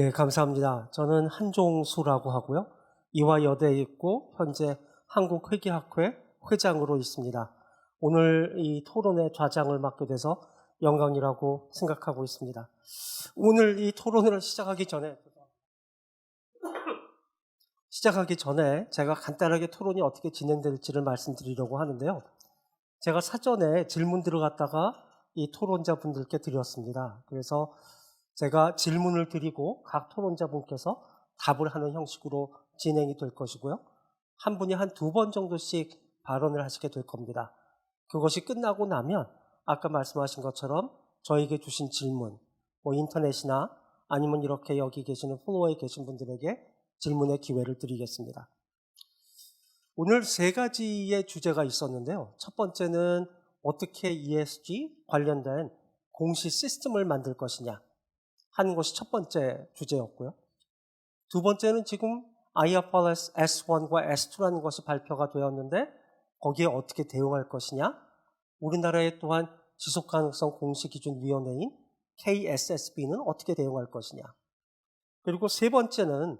예, 감사합니다. 저는 한종수라고 하고요. 이화여대에 있고 현재 한국회계학회 회장으로 있습니다. 오늘 이 토론의 좌장을 맡게 돼서 영광이라고 생각하고 있습니다. 오늘 이 토론을 시작하기 전에 제가 간단하게 토론이 어떻게 진행될지를 말씀드리려고 하는데요. 제가 사전에 질문들을 갖다가 이 토론자분들께 드렸습니다. 그래서 제가 질문을 드리고 각 토론자분께서 답을 하는 형식으로 진행이 될 것이고요. 한 분이 한 2번 정도씩 발언을 하시게 될 겁니다. 그것이 끝나고 나면 아까 말씀하신 것처럼 저에게 주신 질문, 인터넷이나 아니면 이렇게 여기 계시는 플로어에 계신 분들에게 질문의 기회를 드리겠습니다. 오늘 3가지의 주제가 있었는데요. 첫 번째는 어떻게 ESG 관련된 공시 시스템을 만들 것이냐 하는 것이 첫 번째 주제였고요. 두 번째는 지금 IFRS S1과 S2라는 것이 발표가 되었는데 거기에 어떻게 대응할 것이냐, 우리나라의 또한 지속가능성 공시기준위원회인 KSSB는 어떻게 대응할 것이냐, 그리고 세 번째는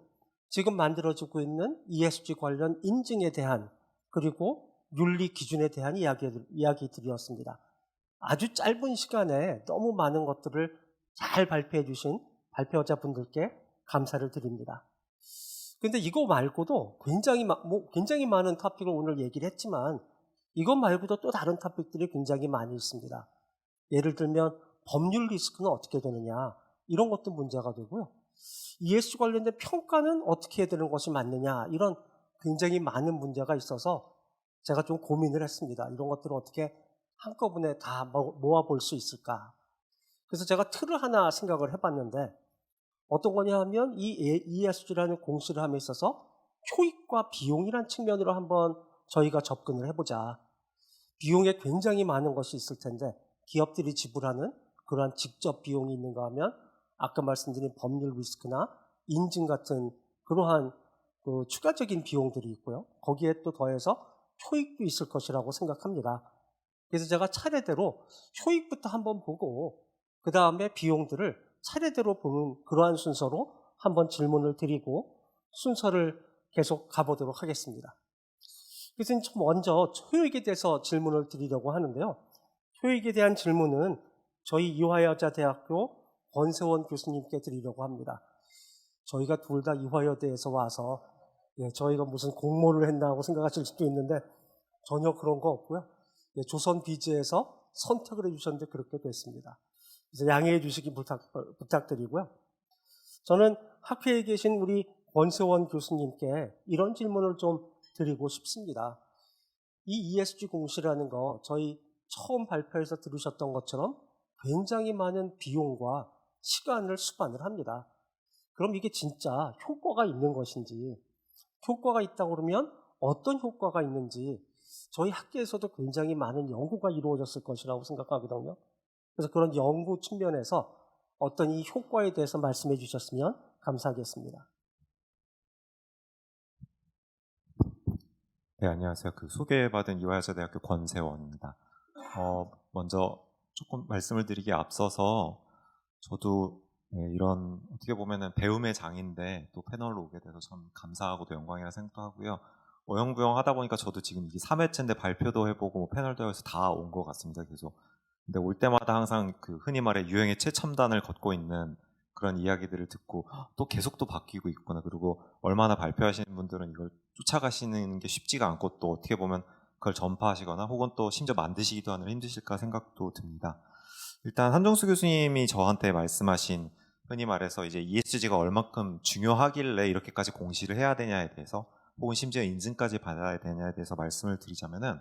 지금 만들어지고 있는 ESG 관련 인증에 대한 그리고 윤리 기준에 대한 이야기들이었습니다. 아주 짧은 시간에 너무 많은 것들을 잘 발표해 주신 발표자분들께 감사를 드립니다. 근데 이거 말고도 굉장히 많은 토픽을 오늘 얘기를 했지만 이것 말고도 또 다른 토픽들이 굉장히 많이 있습니다. 예를 들면 법률 리스크는 어떻게 되느냐, 이런 것도 문제가 되고요. ESG 관련된 평가는 어떻게 해야 되는 것이 맞느냐, 이런 굉장히 많은 문제가 있어서 제가 좀 고민을 했습니다. 이런 것들을 어떻게 한꺼번에 다 모아볼 수 있을까. 그래서 제가 틀을 하나 생각을 해봤는데 어떤 거냐 하면 이 ESG라는 공시를 함에 있어서 효익과 비용이란 측면으로 한번 저희가 접근을 해보자. 비용에 굉장히 많은 것이 있을 텐데 기업들이 지불하는 그러한 직접 비용이 있는가 하면 아까 말씀드린 법률 리스크나 인증 같은 그러한 그 추가적인 비용들이 있고요. 거기에 또 더해서 효익도 있을 것이라고 생각합니다. 그래서 제가 차례대로 효익부터 한번 보고 그 다음에 비용들을 차례대로 보는 그러한 순서로 한번 질문을 드리고 순서를 계속 가보도록 하겠습니다. 그래서 먼저 효익에 대해서 질문을 드리려고 하는데요. 효익에 대한 질문은 저희 이화여자대학교 권세원 교수님께 드리려고 합니다. 저희가 둘 다 이화여대에서 와서 저희가 무슨 공모를 했나 하고 생각하실 수도 있는데 전혀 그런 거 없고요. 조선비즈에서 선택을 해주셨는데 그렇게 됐습니다. 그래서 양해해 주시기 부탁드리고요. 저는 학회에 계신 우리 권세원 교수님께 이런 질문을 좀 드리고 싶습니다. 이 ESG 공시라는 거 저희 처음 발표에서 들으셨던 것처럼 굉장히 많은 비용과 시간을 수반을 합니다. 그럼 이게 진짜 효과가 있는 것인지, 효과가 있다고 그러면 어떤 효과가 있는지 저희 학계에서도 굉장히 많은 연구가 이루어졌을 것이라고 생각하거든요. 그래서 그런 연구 측면에서 어떤 이 효과에 대해서 말씀해 주셨으면 감사하겠습니다. 네, 안녕하세요. 소개받은 이화여자대학교 권세원입니다. 먼저 조금 말씀을 드리기에 앞서서 저도 이런 어떻게 보면은 배움의 장인데 또 패널로 오게 돼서 참 감사하고도 영광이라 생각하고요. 어영부영 하다 보니까 저도 지금 이게 3회째인데 발표도 해보고 패널도 해서 다 온 것 같습니다. 계속. 근데 올 때마다 항상 흔히 말해 유행의 최첨단을 걷고 있는 그런 이야기들을 듣고 또 계속 또 바뀌고 있구나. 그리고 얼마나 발표하시는 분들은 이걸 쫓아가시는 게 쉽지가 않고 또 어떻게 보면 그걸 전파하시거나 혹은 또 심지어 만드시기도 하느라 힘드실까 생각도 듭니다. 일단 한종수 교수님이 저한테 말씀하신 흔히 말해서 이제 ESG가 얼마큼 중요하길래 이렇게까지 공시를 해야 되냐에 대해서 혹은 심지어 인증까지 받아야 되냐에 대해서 말씀을 드리자면은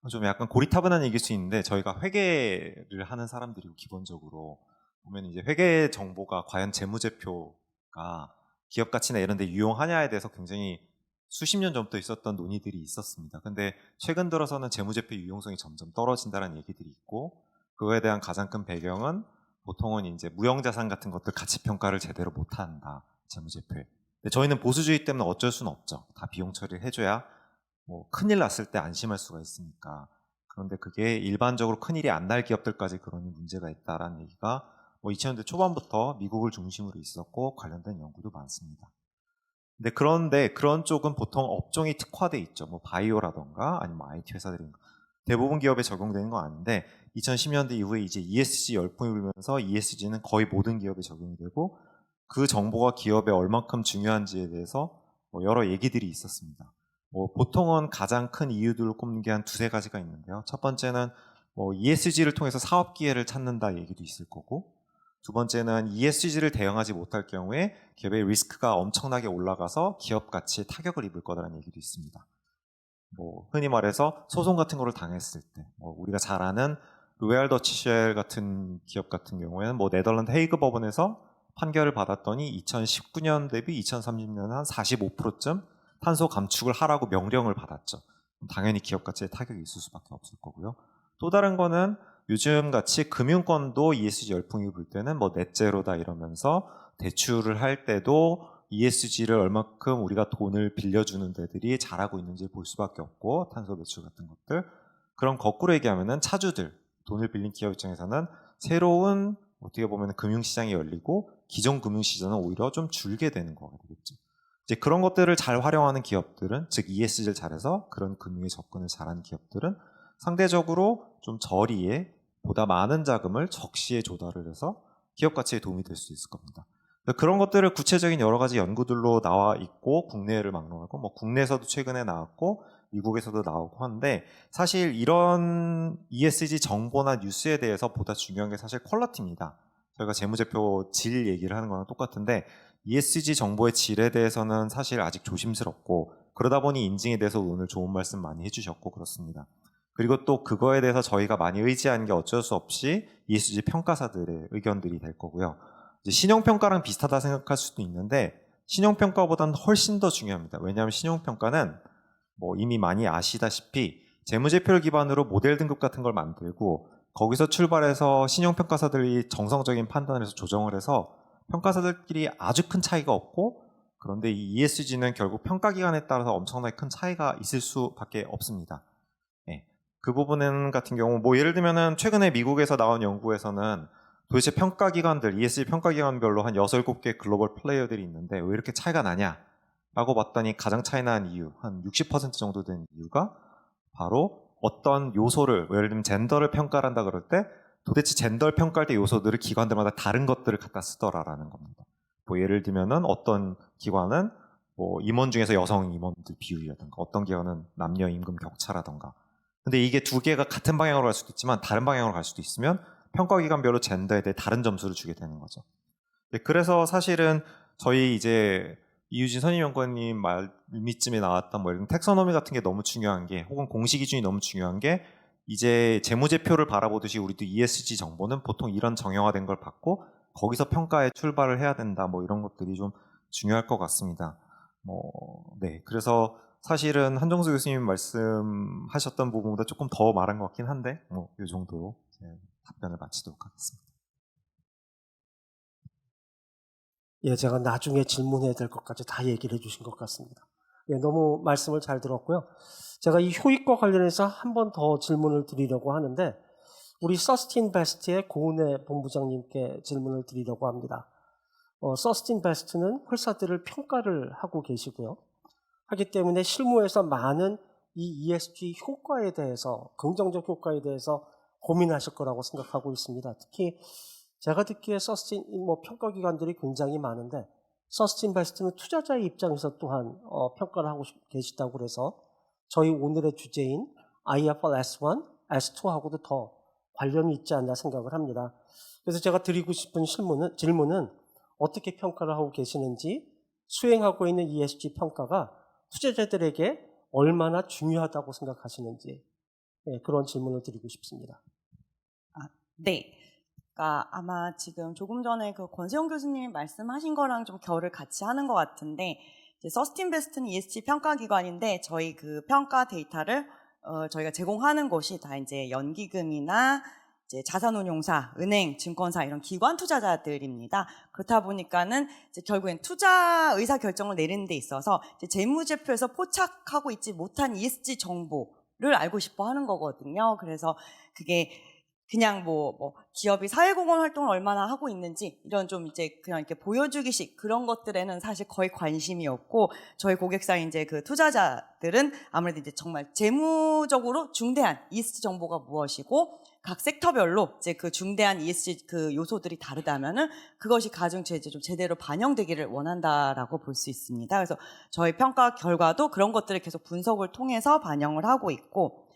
좀 약간 고리타분한 얘기일 수 있는데 저희가 회계를 하는 사람들이고 기본적으로 보면 이제 회계 정보가 과연 재무제표가 기업 가치나 이런 데 유용하냐에 대해서 굉장히 수십 년 전부터 있었던 논의들이 있었습니다. 근데 최근 들어서는 재무제표 유용성이 점점 떨어진다는 얘기들이 있고 그거에 대한 가장 큰 배경은 보통은 이제 무형자산 같은 것들 가치 평가를 제대로 못한다 재무제표에. 근데 저희는 보수주의 때문에 어쩔 수는 없죠. 다 비용 처리를 해줘야 뭐 큰일 났을 때 안심할 수가 있으니까. 그런데 그게 일반적으로 큰일이 안 날 기업들까지 그런 문제가 있다라는 얘기가 뭐 2000년대 초반부터 미국을 중심으로 있었고 관련된 연구도 많습니다. 그런데 그런 쪽은 보통 업종이 특화돼 있죠. 뭐 바이오라던가 아니면 IT 회사들인 대부분 기업에 적용되는 건 아닌데 2010년대 이후에 이제 ESG 열풍이 불면서 ESG는 거의 모든 기업에 적용이 되고 그 정보가 기업에 얼만큼 중요한지에 대해서 뭐 여러 얘기들이 있었습니다. 뭐 보통은 가장 큰 이유들을 꼽는 게 한 두세 가지가 있는데요. 첫 번째는 뭐 ESG를 통해서 사업 기회를 찾는다 얘기도 있을 거고, 두 번째는 ESG를 대응하지 못할 경우에 기업의 리스크가 엄청나게 올라가서 기업 가치에 타격을 입을 거라는 얘기도 있습니다. 뭐 흔히 말해서 소송 같은 거를 당했을 때, 뭐 우리가 잘 아는 로얄 더치쉘 같은 기업 같은 경우에는 뭐 네덜란드 헤이그 법원에서 판결을 받았더니 2019년 대비 2030년 한 45%쯤 탄소 감축을 하라고 명령을 받았죠. 당연히 기업 가치에 타격이 있을 수밖에 없을 거고요. 또 다른 거는 요즘 같이 금융권도 ESG 열풍이 불 때는 뭐 넷제로다 이러면서 대출을 할 때도 ESG를 얼마큼 우리가 돈을 빌려주는 데들이 잘하고 있는지 볼 수밖에 없고, 탄소 배출 같은 것들. 그럼 거꾸로 얘기하면은 차주들, 돈을 빌린 기업 입장에서는 새로운 어떻게 보면 금융시장이 열리고 기존 금융시장은 오히려 좀 줄게 되는 거가 되겠죠. 이제 그런 것들을 잘 활용하는 기업들은, 즉 ESG를 잘해서 그런 금융에 접근을 잘하는 기업들은 상대적으로 좀 저리에 보다 많은 자금을 적시에 조달을 해서 기업 가치에 도움이 될 수 있을 겁니다. 그런 것들을 구체적인 여러 가지 연구들로 나와 있고, 국내를 막론하고 뭐 국내에서도 최근에 나왔고 미국에서도 나오고 하는데, 사실 이런 ESG 정보나 뉴스에 대해서 보다 중요한 게 사실 퀄리티입니다. 저희가 재무제표 질 얘기를 하는 거랑 똑같은데 ESG 정보의 질에 대해서는 사실 아직 조심스럽고, 그러다 보니 인증에 대해서 오늘 좋은 말씀 많이 해주셨고 그렇습니다. 그리고 또 그거에 대해서 저희가 많이 의지하는 게 어쩔 수 없이 ESG 평가사들의 의견들이 될 거고요. 이제 신용평가랑 비슷하다 생각할 수도 있는데 신용평가보다는 훨씬 더 중요합니다. 왜냐하면 신용평가는 뭐 이미 많이 아시다시피 재무제표를 기반으로 모델 등급 같은 걸 만들고, 거기서 출발해서 신용평가사들이 정성적인 판단을 해서 조정을 해서 평가사들끼리 아주 큰 차이가 없고, 그런데 이 ESG는 결국 평가기관에 따라서 엄청나게 큰 차이가 있을 수밖에 없습니다. 네. 그 부분 같은 경우 뭐 예를 들면은 최근에 미국에서 나온 연구에서는 도대체 평가기관들, ESG 평가기관별로 한 6, 7개 글로벌 플레이어들이 있는데 왜 이렇게 차이가 나냐 라고 봤더니 가장 차이 나는 이유, 한 60% 정도 되는 이유가 바로 어떤 요소를, 예를 들면 젠더를 평가를 한다 그럴 때 도대체 젠더를 평가할 때 요소들을 기관들마다 다른 것들을 갖다 쓰더라라는 겁니다. 뭐 예를 들면은 어떤 기관은 뭐 임원 중에서 여성 임원들 비율이라든가, 어떤 기관은 남녀 임금 격차라든가. 근데 이게 두 개가 같은 방향으로 갈 수도 있지만 다른 방향으로 갈 수도 있으면 평가기관별로 젠더에 대해 다른 점수를 주게 되는 거죠. 그래서 사실은 저희 이제 이유진 선임연구원님 말미쯤에 나왔던 뭐 예를 들면 텍서노미 같은 게 너무 중요한 게, 혹은 공시 기준이 너무 중요한 게, 이제 재무제표를 바라보듯이 우리도 ESG 정보는 보통 이런 정형화된 걸 받고 거기서 평가에 출발을 해야 된다, 뭐 이런 것들이 좀 중요할 것 같습니다. 네, 그래서 사실은 한정수 교수님 말씀하셨던 부분보다 조금 더 말한 것 같긴 한데 뭐 이 정도로 답변을 마치도록 하겠습니다. 예, 제가 나중에 질문해야 될 것까지 다 얘기를 해주신 것 같습니다. 예, 너무 말씀을 잘 들었고요. 제가 이 효익과 관련해서 한 번 더 질문을 드리려고 하는데, 우리 서스틴베스트의 고은혜 본부장님께 질문을 드리려고 합니다. 서스틴베스트는 회사들을 평가를 하고 계시고요. 하기 때문에 실무에서 많은 이 ESG 효과에 대해서, 긍정적 효과에 대해서 고민하실 거라고 생각하고 있습니다. 특히 제가 듣기에 평가기관들이 굉장히 많은데, 서스틴베스트는 투자자의 입장에서 또한 평가를 하고 계시다고 그래서 저희 오늘의 주제인 IFRS 1, S2하고도 더 관련이 있지 않나 생각을 합니다. 그래서 제가 드리고 싶은 질문은 어떻게 평가를 하고 계시는지, 수행하고 있는 ESG 평가가 투자자들에게 얼마나 중요하다고 생각하시는지, 그런 질문을 드리고 싶습니다. 네. 그러니까 아마 지금 조금 전에 그 권세영 교수님이 말씀하신 거랑 좀 결을 같이 하는 것 같은데, 서스틴베스트는 ESG 평가기관인데 저희 그 평가 데이터를 저희가 제공하는 곳이 다 이제 연기금이나 이제 자산운용사, 은행, 증권사 이런 기관 투자자들입니다. 그렇다 보니까는 이제 결국엔 투자 의사 결정을 내리는 데 있어서 이제 재무제표에서 포착하고 있지 못한 ESG 정보를 알고 싶어 하는 거거든요. 그래서 그게 그냥 뭐 기업이 사회공헌 활동을 얼마나 하고 있는지 이런 좀 이제 그냥 이렇게 보여주기식 그런 것들에는 사실 거의 관심이 없고 저희 고객사 이제 그 투자자들은 아무래도 이제 정말 재무적으로 중대한 ESG 정보가 무엇이고 각 섹터별로 이제 그 중대한 ESG 그 요소들이 다르다면은 그것이 가중치에 이제 좀 제대로 반영되기를 원한다라고 볼 수 있습니다. 그래서 저희 평가 결과도 그런 것들을 계속 분석을 통해서 반영을 하고 있고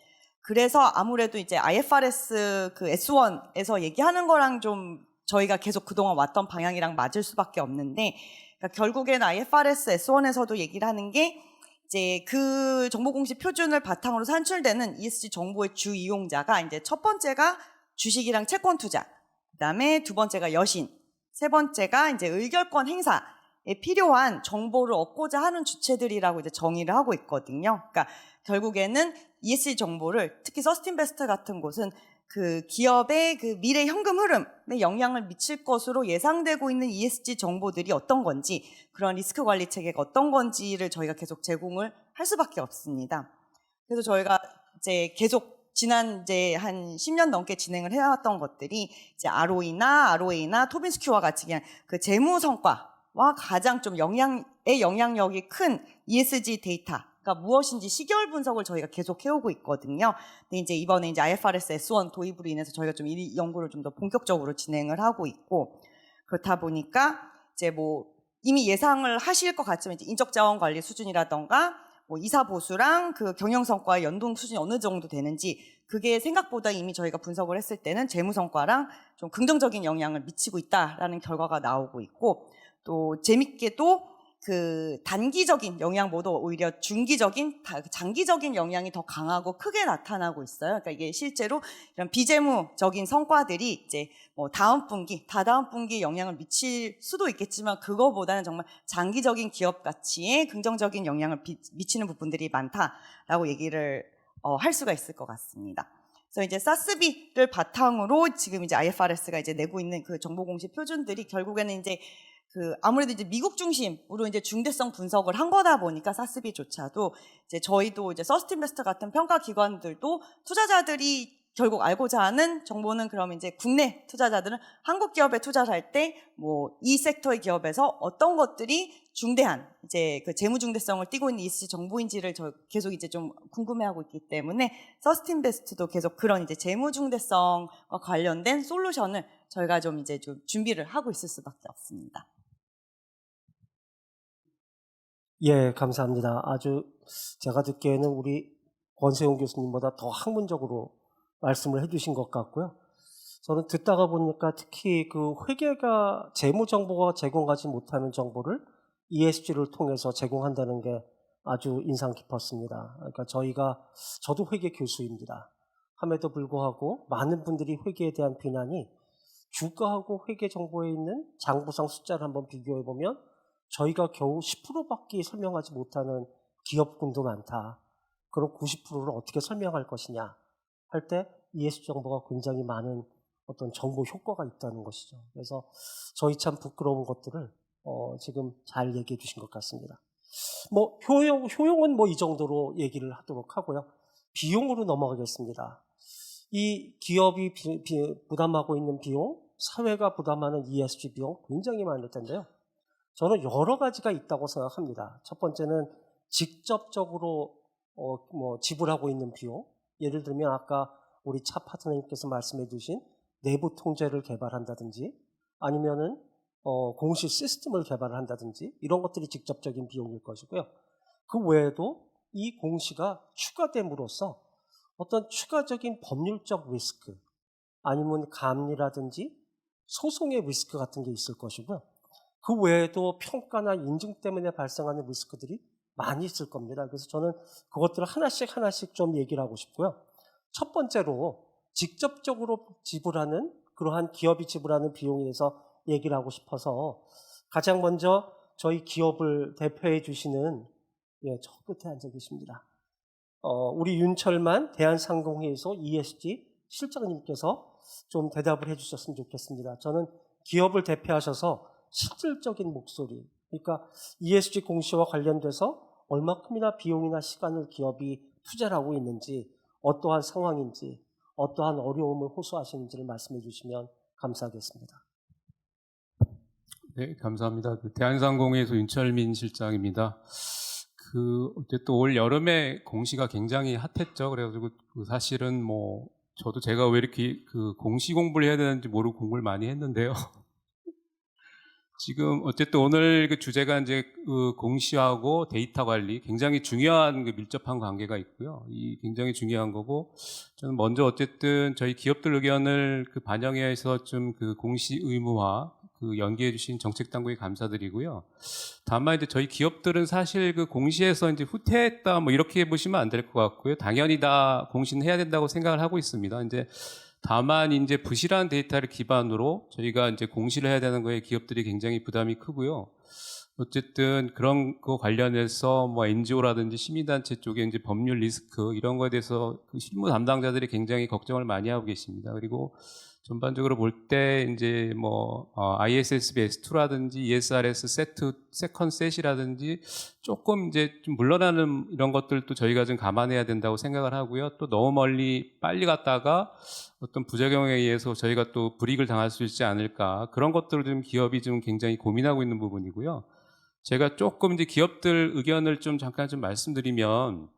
그래서 아무래도 이제 IFRS 그 S1에서 얘기하는 거랑 좀 저희가 계속 그동안 왔던 방향이랑 맞을 수밖에 없는데 그러니까 결국에는 IFRS S1에서도 얘기를 하는 게 이제 그 정보공시 표준을 바탕으로 산출되는 ESG 정보의 주 이용자가 이제 첫 번째가 주식이랑 채권 투자, 그다음에 두 번째가 여신, 세 번째가 이제 의결권 행사에 필요한 정보를 얻고자 하는 주체들이라고 이제 정의를 하고 있거든요. 그러니까 결국에는 ESG 정보를 특히 서스틴베스트 같은 곳은 그 기업의 그 미래 현금 흐름에 영향을 미칠 것으로 예상되고 있는 ESG 정보들이 어떤 건지 그런 리스크 관리 체계가 어떤 건지를 저희가 계속 제공을 할 수밖에 없습니다. 그래서 저희가 이제 계속 지난 이제 한 10년 넘게 진행을 해왔던 것들이 이제 ROE나 토빈스큐와 같이 그냥 그 재무 성과와 가장 좀 영향력이 큰 ESG 데이터가 무엇인지 시계열 분석을 저희가 계속 해오고 있거든요. 근데 이제 이번에 이제 IFRS S1 도입으로 인해서 저희가 좀 이 연구를 좀 더 본격적으로 진행을 하고 있고 그렇다 보니까 이제 뭐 이미 예상을 하실 것 같지만 이제 인적 자원 관리 수준이라던가 뭐 이사 보수랑 그 경영 성과의 연동 수준이 어느 정도 되는지 그게 생각보다 이미 저희가 분석을 했을 때는 재무 성과랑 좀 긍정적인 영향을 미치고 있다라는 결과가 나오고 있고 또 재밌게도 그 단기적인 영향보다 오히려 중기적인, 장기적인 영향이 더 강하고 크게 나타나고 있어요. 그러니까 이게 실제로 이런 비재무적인 성과들이 이제 뭐 다음 분기, 다다음 분기에 영향을 미칠 수도 있겠지만 그거보다는 정말 장기적인 기업 가치에 긍정적인 영향을 미치는 부분들이 많다라고 얘기를 할 수가 있을 것 같습니다. 그래서 이제 사스비를 바탕으로 지금 이제 IFRS가 이제 내고 있는 그 정보공시 표준들이 결국에는 이제 그 아무래도 이제 미국 중심으로 이제 중대성 분석을 한 거다 보니까 사스비조차도 이제 저희도 이제 서스틴베스트 같은 평가 기관들도 투자자들이 결국 알고자 하는 정보는 그러면 이제 국내 투자자들은 한국 기업에 투자를 할 때 뭐 이 섹터의 기업에서 어떤 것들이 중대한 이제 그 재무 중대성을 띠고 있는 ESG 정보인지를 계속 이제 좀 궁금해하고 있기 때문에 서스틴베스트도 계속 그런 이제 재무 중대성과 관련된 솔루션을 저희가 좀 이제 좀 준비를 하고 있을 수밖에 없습니다. 예, 감사합니다. 아주 제가 듣기에는 우리 권세용 교수님보다 더 학문적으로 말씀을 해주신 것 같고요. 저는 듣다가 보니까 특히 그 회계가 재무 정보가 제공하지 못하는 정보를 ESG를 통해서 제공한다는 게 아주 인상 깊었습니다. 그러니까 저도 회계 교수입니다. 함에도 불구하고 많은 분들이 회계에 대한 비난이 주가하고 회계 정보에 있는 장부상 숫자를 한번 비교해 보면 저희가 겨우 10%밖에 설명하지 못하는 기업군도 많다. 그럼 90%를 어떻게 설명할 것이냐 할 때 ESG 정보가 굉장히 많은 어떤 정보 효과가 있다는 것이죠. 그래서 저희 참 부끄러운 것들을 지금 잘 얘기해 주신 것 같습니다. 뭐 효용은 뭐 이 정도로 얘기를 하도록 하고요. 비용으로 넘어가겠습니다. 이 기업이 부담하고 있는 비용, 사회가 부담하는 ESG 비용 굉장히 많을 텐데요. 저는 여러 가지가 있다고 생각합니다. 첫 번째는 직접적으로 지불하고 있는 비용. 예를 들면 아까 우리 차 파트너님께서 말씀해 주신 내부 통제를 개발한다든지 아니면은 공시 시스템을 개발을 한다든지 이런 것들이 직접적인 비용일 것이고요. 그 외에도 이 공시가 추가됨으로써 어떤 추가적인 법률적 리스크 아니면 감리라든지 소송의 리스크 같은 게 있을 것이고요. 그 외에도 평가나 인증 때문에 발생하는 리스크들이 많이 있을 겁니다. 그래서 저는 그것들을 하나씩 좀 얘기를 하고 싶고요. 첫 번째로 직접적으로 지불하는 그러한 기업이 지불하는 비용에 대해서 얘기를 하고 싶어서 가장 먼저 저희 기업을 대표해 주시는 저 끝에 앉아 계십니다. 우리 윤철만 대한상공회의소 ESG 실장님께서 좀 대답을 해 주셨으면 좋겠습니다. 저는 기업을 대표하셔서 실질적인 목소리, 그러니까 ESG 공시와 관련돼서 얼마큼이나 비용이나 시간을 기업이 투자를 하고 있는지, 어떠한 상황인지, 어떠한 어려움을 호소하시는지를 말씀해 주시면 감사하겠습니다. 네, 감사합니다. 대한상공회에서 윤철민 실장입니다. 어쨌든 올 여름에 공시가 굉장히 핫했죠. 그래가지고 사실은 뭐 저도 제가 왜 이렇게 공시 공부를 해야 되는지 모르고 공부를 많이 했는데요. 지금 어쨌든 오늘 주제가 이제 공시하고 데이터 관리 굉장히 중요한 밀접한 관계가 있고요. 이 굉장히 중요한 거고, 저는 먼저 어쨌든 저희 기업들 의견을 반영해서 좀 공시 의무화 연기해 주신 정책 당국에 감사드리고요. 다만 이제 저희 기업들은 사실 공시에서 이제 후퇴했다 뭐 이렇게 보시면 안 될 것 같고요. 당연히 다 공시는 해야 된다고 생각을 하고 있습니다. 이제 다만 이제 부실한 데이터를 기반으로 저희가 이제 공시를 해야 되는 거에 기업들이 굉장히 부담이 크고요. 어쨌든 그런 거 관련해서 뭐 NGO라든지 시민단체 쪽에 이제 법률 리스크 이런 거에 대해서 실무 담당자들이 굉장히 걱정을 많이 하고 계십니다. 그리고 전반적으로 볼 때 이제 뭐 ISSB S2라든지 ESRS 세컨 셋이라든지 조금 이제 좀 물러나는 이런 것들도 저희가 좀 감안해야 된다고 생각을 하고요. 또 너무 멀리 빨리 갔다가 어떤 부작용에 의해서 저희가 또 불이익을 당할 수 있지 않을까, 그런 것들을 좀 기업이 좀 굉장히 고민하고 있는 부분이고요. 제가 조금 이제 기업들 의견을 좀 잠깐 좀 말씀드리면,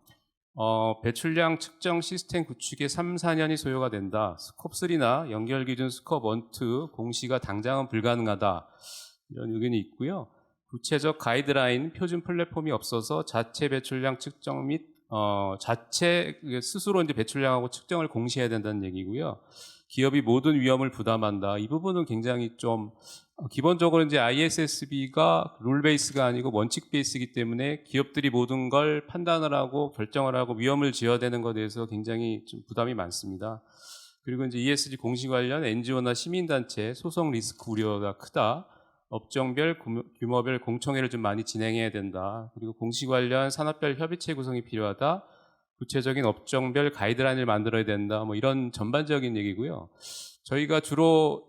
배출량 측정 시스템 구축에 3, 4년이 소요가 된다. 스콥3나 연결기준 스콥 1, 2 공시가 당장은 불가능하다. 이런 의견이 있고요. 구체적 가이드라인, 표준 플랫폼이 없어서 자체 배출량 측정 및 자체 스스로 이제 배출량하고 측정을 공시해야 된다는 얘기고요. 기업이 모든 위험을 부담한다. 이 부분은 굉장히 좀 기본적으로 이제 ISSB가 룰 베이스가 아니고 원칙 베이스이기 때문에 기업들이 모든 걸 판단을 하고 결정을 하고 위험을 지어야 되는 것에 대해서 굉장히 좀 부담이 많습니다. 그리고 이제 ESG 공시 관련 NGO나 시민단체 소송 리스크 우려가 크다. 업종별, 규모별 공청회를 좀 많이 진행해야 된다. 그리고 공시 관련 산업별 협의체 구성이 필요하다. 구체적인 업종별 가이드라인을 만들어야 된다. 뭐 이런 전반적인 얘기고요. 저희가 주로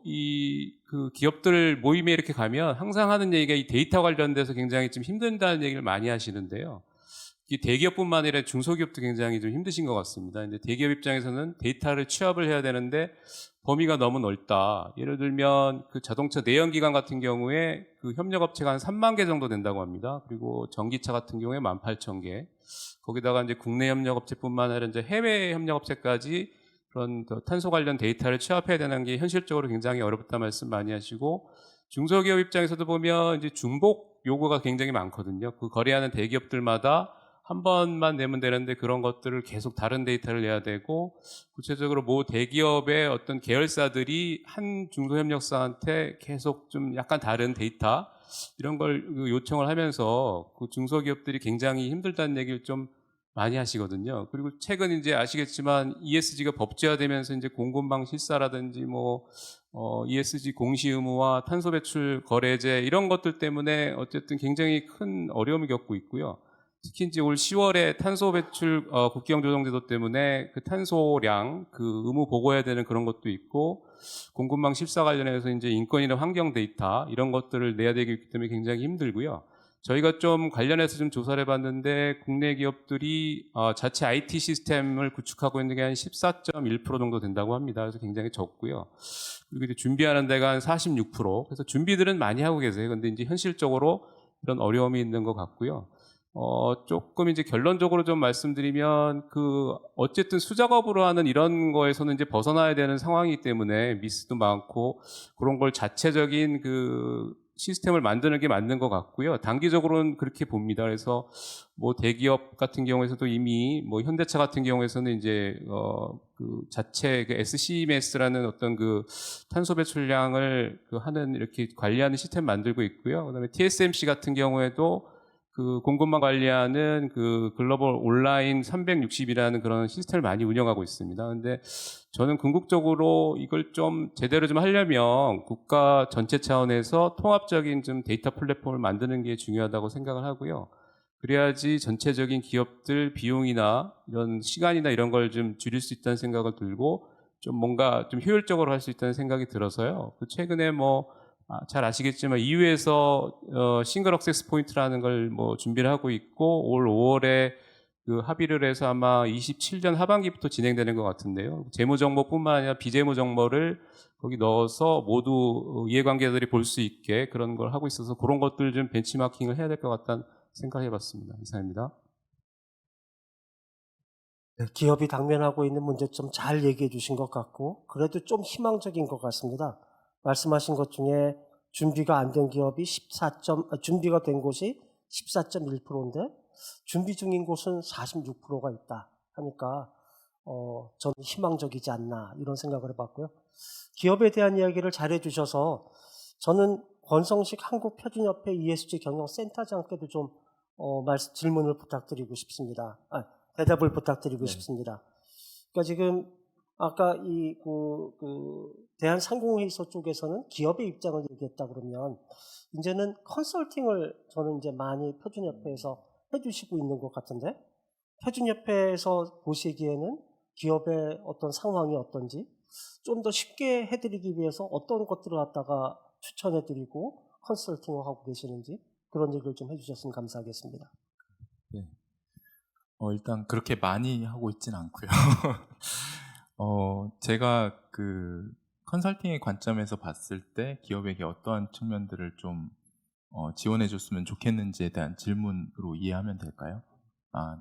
기업들 모임에 이렇게 가면 항상 하는 얘기가 이 데이터 관련돼서 굉장히 좀 힘든다는 얘기를 많이 하시는데요. 이 대기업뿐만 아니라 중소기업도 굉장히 좀 힘드신 것 같습니다. 이제 대기업 입장에서는 데이터를 취합을 해야 되는데 범위가 너무 넓다. 예를 들면 자동차 내연기관 같은 경우에 협력업체가 한 3만 개 정도 된다고 합니다. 그리고 전기차 같은 경우에 18,000개. 거기다가 이제 국내 협력업체뿐만 아니라 이제 해외 협력업체까지 그런 탄소 관련 데이터를 취합해야 되는 게 현실적으로 굉장히 어렵다 말씀 많이 하시고, 중소기업 입장에서도 보면 이제 중복 요구가 굉장히 많거든요. 거래하는 대기업들마다 한 번만 내면 되는데 그런 것들을 계속 다른 데이터를 내야 되고, 구체적으로 모 대기업의 어떤 계열사들이 한 중소협력사한테 계속 좀 약간 다른 데이터 이런 걸 요청을 하면서 중소기업들이 굉장히 힘들다는 얘기를 좀 많이 하시거든요. 그리고 최근 이제 아시겠지만 ESG가 법제화되면서 이제 공급망 실사라든지 ESG 공시 의무와 탄소 배출 거래제 이런 것들 때문에 어쨌든 굉장히 큰 어려움을 겪고 있고요. 특히 이제 올 10월에 탄소 배출 국경 조정 제도 때문에 탄소량 의무 보고해야 되는 그런 것도 있고, 공급망 실사 관련해서 이제 인권이나 환경 데이터 이런 것들을 내야 되기 때문에 굉장히 힘들고요. 저희가 좀 관련해서 좀 조사를 해봤는데 국내 기업들이 자체 IT 시스템을 구축하고 있는 게 한 14.1% 정도 된다고 합니다. 그래서 굉장히 적고요. 그리고 이제 준비하는 데가 한 46%. 그래서 준비들은 많이 하고 계세요. 근데 이제 현실적으로 이런 어려움이 있는 것 같고요. 조금 이제 결론적으로 좀 말씀드리면 어쨌든 수작업으로 하는 이런 거에서는 이제 벗어나야 되는 상황이기 때문에 미스도 많고 그런 걸 자체적인 시스템을 만드는 게 맞는 것 같고요. 단기적으로는 그렇게 봅니다. 그래서 대기업 같은 경우에서도 이미 현대차 같은 경우에서는 이제 자체 SCMS라는 어떤 탄소 배출량을 하는 이렇게 관리하는 시스템 만들고 있고요. 그다음에 TSMC 같은 경우에도 공급망 관리하는 글로벌 온라인 360이라는 그런 시스템을 많이 운영하고 있습니다. 근데 저는 궁극적으로 이걸 좀 제대로 좀 하려면 국가 전체 차원에서 통합적인 좀 데이터 플랫폼을 만드는 게 중요하다고 생각을 하고요. 그래야지 전체적인 기업들 비용이나 이런 시간이나 이런 걸 좀 줄일 수 있다는 생각을 들고 좀 뭔가 좀 효율적으로 할 수 있다는 생각이 들어서요. 최근에 잘 아시겠지만 EU에서 싱글 액세스 포인트라는 걸 준비를 하고 있고, 올 5월에 그 합의를 해서 아마 27년 하반기부터 진행되는 것 같은데요. 재무정보뿐만 아니라 비재무정보를 거기 넣어서 모두 이해관계자들이 볼 수 있게 그런 걸 하고 있어서 그런 것들 좀 벤치마킹을 해야 될 것 같다는 생각해봤습니다. 이상입니다. 네, 기업이 당면하고 있는 문제점 잘 얘기해 주신 것 같고 그래도 좀 희망적인 것 같습니다. 말씀하신 것 중에 준비가 안 된 기업이 준비가 된 곳이 14.1%인데 준비 중인 곳은 46%가 있다 하니까 저는 희망적이지 않나 이런 생각을 해봤고요. 기업에 대한 이야기를 잘 해주셔서 저는 권성식 한국표준협회 ESG 경영센터장께도 좀 질문을 부탁드리고 싶습니다. 대답을 부탁드리고 네. 싶습니다. 그러니까 지금 아까 대한상공회의소 쪽에서는 기업의 입장을 얘기했다 그러면 이제는 컨설팅을 저는 이제 많이 표준협회에서 해주시고 있는 것 같은데 표준협회에서 보시기에는 기업의 어떤 상황이 어떤지 좀 더 쉽게 해드리기 위해서 어떤 것들을 갖다가 추천해드리고 컨설팅을 하고 계시는지 그런 얘기를 좀 해주셨으면 감사하겠습니다. 네. 일단 그렇게 많이 하고 있진 않고요. 제가 그 컨설팅의 관점에서 봤을 때 기업에게 어떠한 측면들을 좀 지원해 줬으면 좋겠는지에 대한 질문으로 이해하면 될까요?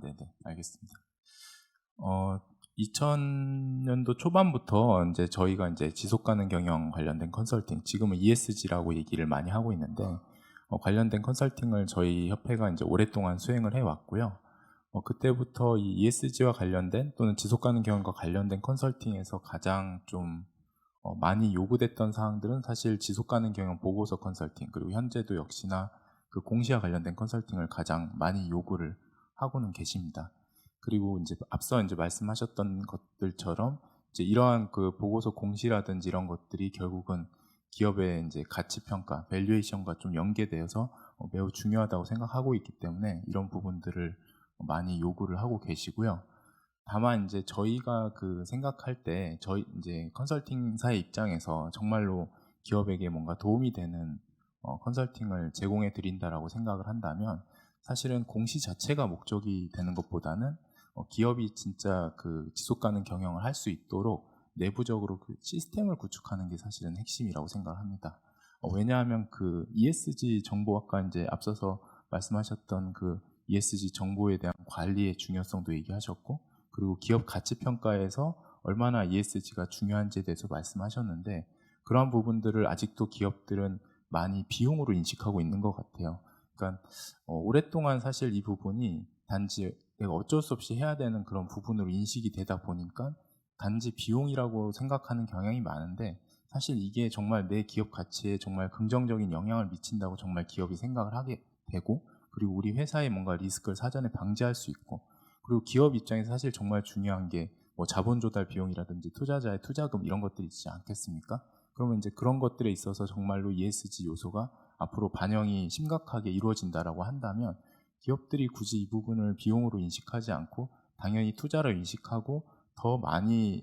네네, 알겠습니다. 2000년도 초반부터 이제 저희가 이제 지속 가능 경영 관련된 컨설팅, 지금은 ESG라고 얘기를 많이 하고 있는데, 관련된 컨설팅을 저희 협회가 이제 오랫동안 수행을 해왔고요. 그때부터 이 ESG와 관련된 또는 지속 가능 경영과 관련된 컨설팅에서 가장 좀 많이 요구됐던 사항들은 사실 지속 가능 경영 보고서 컨설팅, 그리고 현재도 역시나 그 공시와 관련된 컨설팅을 가장 많이 요구를 하고는 계십니다. 그리고 이제 앞서 이제 말씀하셨던 것들처럼 이제 이러한 그 보고서 공시라든지 이런 것들이 결국은 기업의 이제 가치 평가, 밸류에이션과 좀 연계되어서 매우 중요하다고 생각하고 있기 때문에 이런 부분들을 많이 요구를 하고 계시고요. 다만 이제 저희가 그 생각할 때 저희 이제 컨설팅사의 입장에서 정말로 기업에게 뭔가 도움이 되는 컨설팅을 제공해 드린다라고 생각을 한다면 사실은 공시 자체가 목적이 되는 것보다는 기업이 진짜 그 지속 가능 경영을 할 수 있도록 내부적으로 그 시스템을 구축하는 게 사실은 핵심이라고 생각을 합니다. 왜냐하면 그 ESG 정보 아까 이제 앞서서 말씀하셨던 그 ESG 정보에 대한 관리의 중요성도 얘기하셨고 그리고 기업 가치 평가에서 얼마나 ESG가 중요한지에 대해서 말씀하셨는데 그러한 부분들을 아직도 기업들은 많이 비용으로 인식하고 있는 것 같아요. 그러니까 오랫동안 사실 이 부분이 단지 내가 어쩔 수 없이 해야 되는 그런 부분으로 인식이 되다 보니까 단지 비용이라고 생각하는 경향이 많은데 사실 이게 정말 내 기업 가치에 정말 긍정적인 영향을 미친다고 정말 기업이 생각을 하게 되고 그리고 우리 회사의 뭔가 리스크를 사전에 방지할 수 있고 그리고 기업 입장에서 사실 정말 중요한 게 뭐 자본 조달 비용이라든지 투자자의 투자금 이런 것들이 있지 않겠습니까? 그러면 이제 그런 것들에 있어서 정말로 ESG 요소가 앞으로 반영이 심각하게 이루어진다라고 한다면 기업들이 굳이 이 부분을 비용으로 인식하지 않고 당연히 투자로 인식하고 더 많이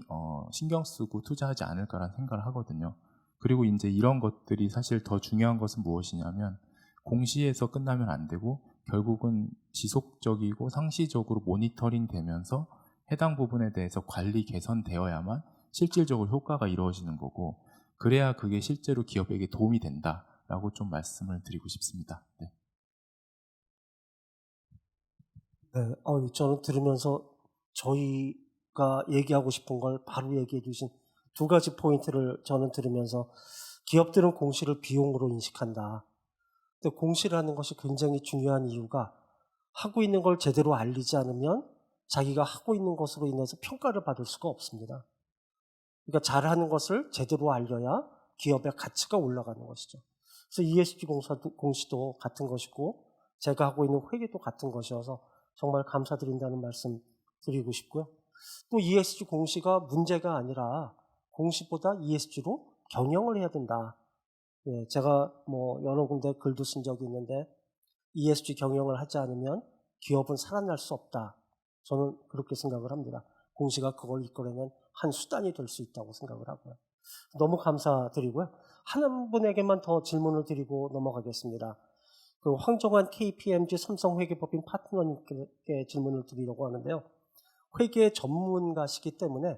신경 쓰고 투자하지 않을까라는 생각을 하거든요. 그리고 이제 이런 것들이 사실 더 중요한 것은 무엇이냐면 공시에서 끝나면 안 되고 결국은 지속적이고 상시적으로 모니터링 되면서 해당 부분에 대해서 관리 개선되어야만 실질적으로 효과가 이루어지는 거고 그래야 그게 실제로 기업에게 도움이 된다라고 좀 말씀을 드리고 싶습니다. 네. 네, 저는 들으면서 저희가 얘기하고 싶은 걸 바로 얘기해 주신 두 가지 포인트를 저는 들으면서 기업들은 공시를 비용으로 인식한다. 근데 공시라는 것이 굉장히 중요한 이유가 하고 있는 걸 제대로 알리지 않으면 자기가 하고 있는 것으로 인해서 평가를 받을 수가 없습니다. 그러니까 잘하는 것을 제대로 알려야 기업의 가치가 올라가는 것이죠. 그래서 ESG 공시도 같은 것이고 제가 하고 있는 회계도 같은 것이어서 정말 감사드린다는 말씀 드리고 싶고요. 또 ESG 공시가 문제가 아니라 공시보다 ESG로 경영을 해야 된다. 예, 제가 뭐 여러 군데 글도 쓴 적이 있는데 ESG 경영을 하지 않으면 기업은 살아날 수 없다. 저는 그렇게 생각을 합니다. 공시가 그걸 이끌어내는 한 수단이 될 수 있다고 생각을 하고요. 너무 감사드리고요. 한 분에게만 더 질문을 드리고 넘어가겠습니다. 그 황정환 KPMG 삼성회계법인 파트너님께 질문을 드리려고 하는데요. 회계 전문가시기 때문에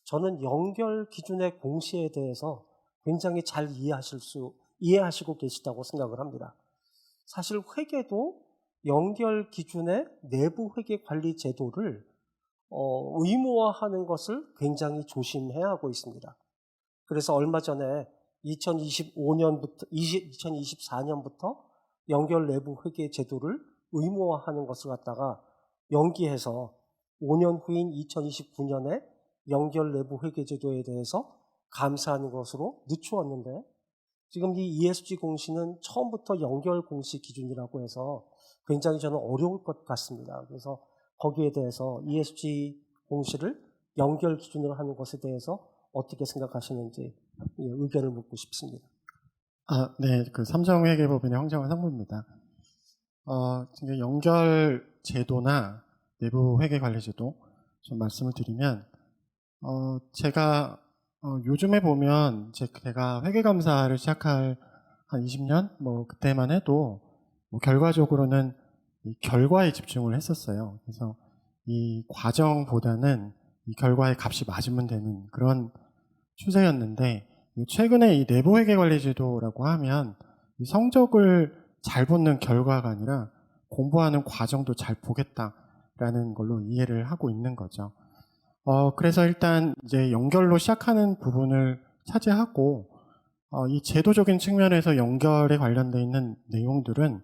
저는 연결 기준의 공시에 대해서 굉장히 잘 이해하시고 계시다고 생각을 합니다. 사실 회계도 연결 기준의 내부 회계 관리 제도를 의무화하는 것을 굉장히 조심해야 하고 있습니다. 그래서 얼마 전에 2024년부터 연결 내부 회계 제도를 의무화하는 것을 갖다가 연기해서 5년 후인 2029년에 연결 내부 회계 제도에 대해서 감사하는 것으로 늦추었는데 지금 이 ESG 공시는 처음부터 연결 공시 기준이라고 해서 굉장히 저는 어려울 것 같습니다. 그래서 거기에 대해서 ESG 공시를 연결 기준으로 하는 것에 대해서 어떻게 생각하시는지 의견을 묻고 싶습니다. 네, 그 삼성회계법인의 황정환 상무입니다. 지금 연결 제도나 내부 회계 관리 제도 좀 말씀을 드리면, 제가 요즘에 보면 제가 회계 감사를 시작할 한 20년 그때만 해도 결과적으로는 이 결과에 집중을 했었어요. 그래서 이 과정보다는 이 결과의 값이 맞으면 되는 그런 추세였는데, 최근에 이 내부 회계 관리 제도라고 하면 이 성적을 잘 보는 결과가 아니라 공부하는 과정도 잘 보겠다라는 걸로 이해를 하고 있는 거죠. 그래서 일단 이제 연결로 시작하는 부분을 차지하고, 이 제도적인 측면에서 연결에 관련되어 있는 내용들은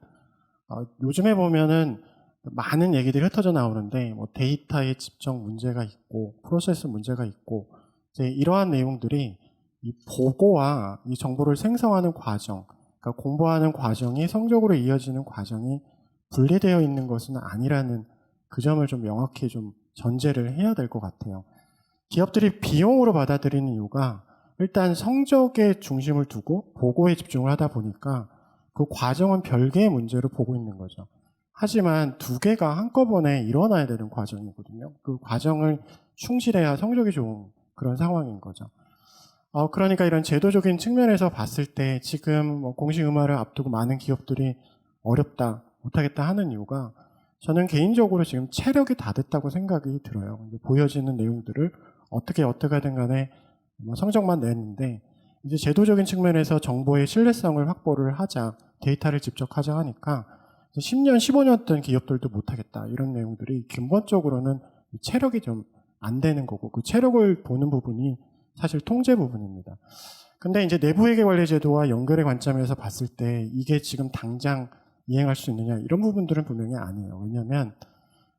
요즘에 보면은 많은 얘기들이 흩어져 나오는데, 데이터의 집정 문제가 있고, 프로세스 문제가 있고, 이제 이러한 내용들이 이 보고와 이 정보를 생성하는 과정, 그러니까 공부하는 과정이 성적으로 이어지는 과정이 분리되어 있는 것은 아니라는 그 점을 좀 명확히 좀 전제를 해야 될 것 같아요. 기업들이 비용으로 받아들이는 이유가 일단 성적에 중심을 두고 보고에 집중을 하다 보니까 그 과정은 별개의 문제로 보고 있는 거죠. 하지만 두 개가 한꺼번에 일어나야 되는 과정이거든요. 그 과정을 충실해야 성적이 좋은 그런 상황인 거죠. 그러니까 이런 제도적인 측면에서 봤을 때 지금 공시 의무화를 앞두고 많은 기업들이 어렵다, 못하겠다 하는 이유가 저는 개인적으로 지금 체력이 다 됐다고 생각이 들어요. 보여지는 내용들을 어떻게 하든 간에 성적만 냈는데 이제 제도적인 측면에서 정보의 신뢰성을 확보를 하자, 데이터를 집적하자 하니까 10년, 15년 된 기업들도 못하겠다 이런 내용들이 근본적으로는 체력이 좀 안 되는 거고, 그 체력을 보는 부분이 사실 통제 부분입니다. 근데 이제 내부회계 관리 제도와 연결의 관점에서 봤을 때 이게 지금 당장 이행할 수 있느냐 이런 부분들은 분명히 아니에요. 왜냐하면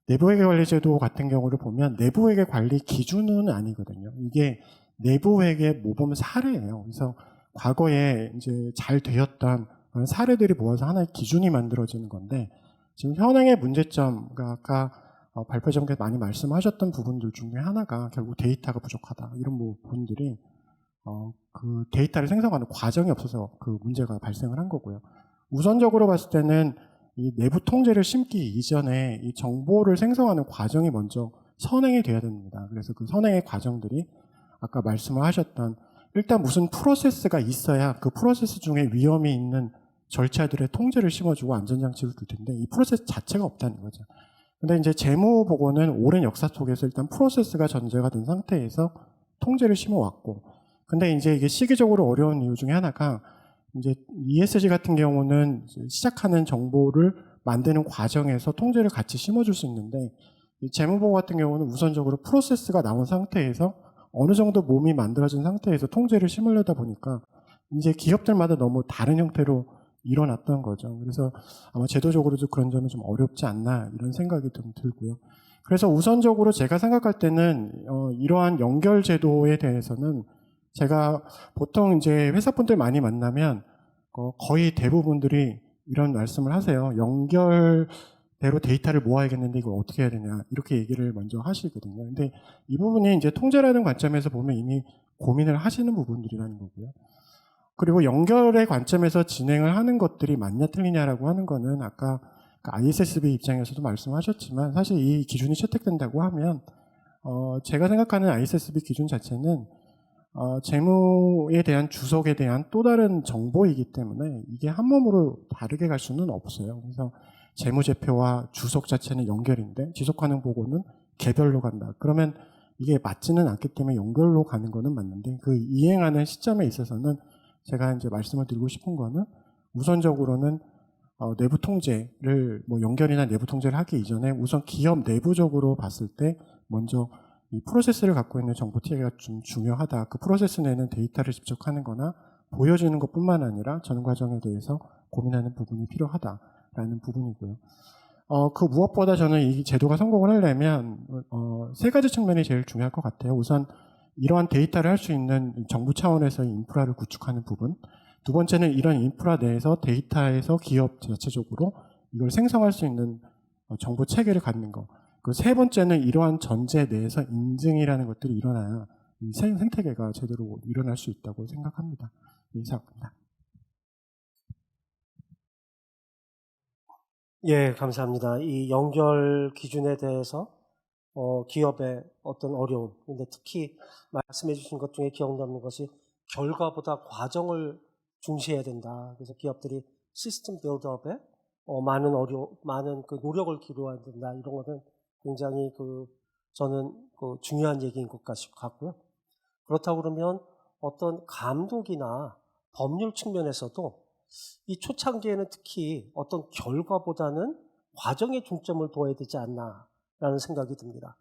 내부회계 관리 제도 같은 경우를 보면 내부회계 관리 기준은 아니거든요. 이게 내부회계 모범 사례예요. 그래서 과거에 이제 잘 되었던 그런 사례들이 모아서 하나의 기준이 만들어지는 건데, 지금 현행의 문제점, 그러니까 아까 발표 전에 많이 말씀하셨던 부분들 중에 하나가 결국 데이터가 부족하다 이런 부분들이 그 데이터를 생성하는 과정이 없어서 그 문제가 발생을 한 거고요. 우선적으로 봤을 때는 이 내부 통제를 심기 이전에 이 정보를 생성하는 과정이 먼저 선행이 돼야 됩니다. 그래서 그 선행의 과정들이 아까 말씀을 하셨던 일단 무슨 프로세스가 있어야 그 프로세스 중에 위험이 있는 절차들의 통제를 심어주고 안전장치를 둘 텐데 이 프로세스 자체가 없다는 거죠. 근데 이제 재무보고는 오랜 역사 속에서 일단 프로세스가 전제가 된 상태에서 통제를 심어왔고, 근데 이제 이게 시기적으로 어려운 이유 중에 하나가 이제 ESG 같은 경우는 시작하는 정보를 만드는 과정에서 통제를 같이 심어줄 수 있는데, 이 재무보고 같은 경우는 우선적으로 프로세스가 나온 상태에서 어느 정도 몸이 만들어진 상태에서 통제를 심으려다 보니까 이제 기업들마다 너무 다른 형태로 일어났던 거죠. 그래서 아마 제도적으로도 그런 점이 좀 어렵지 않나 이런 생각이 좀 들고요. 그래서 우선적으로 제가 생각할 때는 이러한 연결 제도에 대해서는 제가 보통 이제 회사분들 많이 만나면 거의 대부분들이 이런 말씀을 하세요. 연결대로 데이터를 모아야겠는데 이걸 어떻게 해야 되냐 이렇게 얘기를 먼저 하시거든요. 근데 이 부분이 이제 통제라는 관점에서 보면 이미 고민을 하시는 부분들이라는 거고요. 그리고 연결의 관점에서 진행을 하는 것들이 맞냐 틀리냐라고 하는 거는 아까 ISSB 입장에서도 말씀하셨지만 사실 이 기준이 채택된다고 하면 제가 생각하는 ISSB 기준 자체는 재무에 대한 주석에 대한 또 다른 정보이기 때문에 이게 한 몸으로 다르게 갈 수는 없어요. 그래서 재무제표와 주석 자체는 연결인데 지속가능 보고는 개별로 간다. 그러면 이게 맞지는 않기 때문에 연결로 가는 거는 맞는데 그 이행하는 시점에 있어서는 제가 이제 말씀을 드리고 싶은 거는 우선적으로는 내부 통제를 뭐 연결이나 내부 통제를 하기 이전에 우선 기업 내부적으로 봤을 때 먼저 이 프로세스를 갖고 있는 정보 체계가 좀 중요하다. 그 프로세스 내는 데이터를 직접 하는 거나 보여주는 것뿐만 아니라 전 과정에 대해서 고민하는 부분이 필요하다라는 부분이고요. 그 무엇보다 저는 이 제도가 성공을 하려면 세 가지 측면이 제일 중요할 것 같아요. 우선 이러한 데이터를 할 수 있는 정부 차원에서의 인프라를 구축하는 부분. 두 번째는 이런 인프라 내에서 데이터에서 기업 자체적으로 이걸 생성할 수 있는 정보 체계를 갖는 거. 그 세 번째는 이러한 전제 내에서 인증이라는 것들이 일어나야 이 생태계가 제대로 일어날 수 있다고 생각합니다. 이상입니다. 예, 감사합니다. 이 연결 기준에 대해서 기업의 어떤 어려움, 근데 특히 말씀해 주신 것 중에 기억 남는 것이 결과보다 과정을 중시해야 된다. 그래서 기업들이 시스템 빌드업에 많은 그 노력을 기울여야 된다. 이런 것은 굉장히 저는 중요한 얘기인 것 같고요. 그렇다고 그러면 어떤 감독이나 법률 측면에서도 이 초창기에는 특히 어떤 결과보다는 과정에 중점을 둬야 되지 않나라는 생각이 듭니다.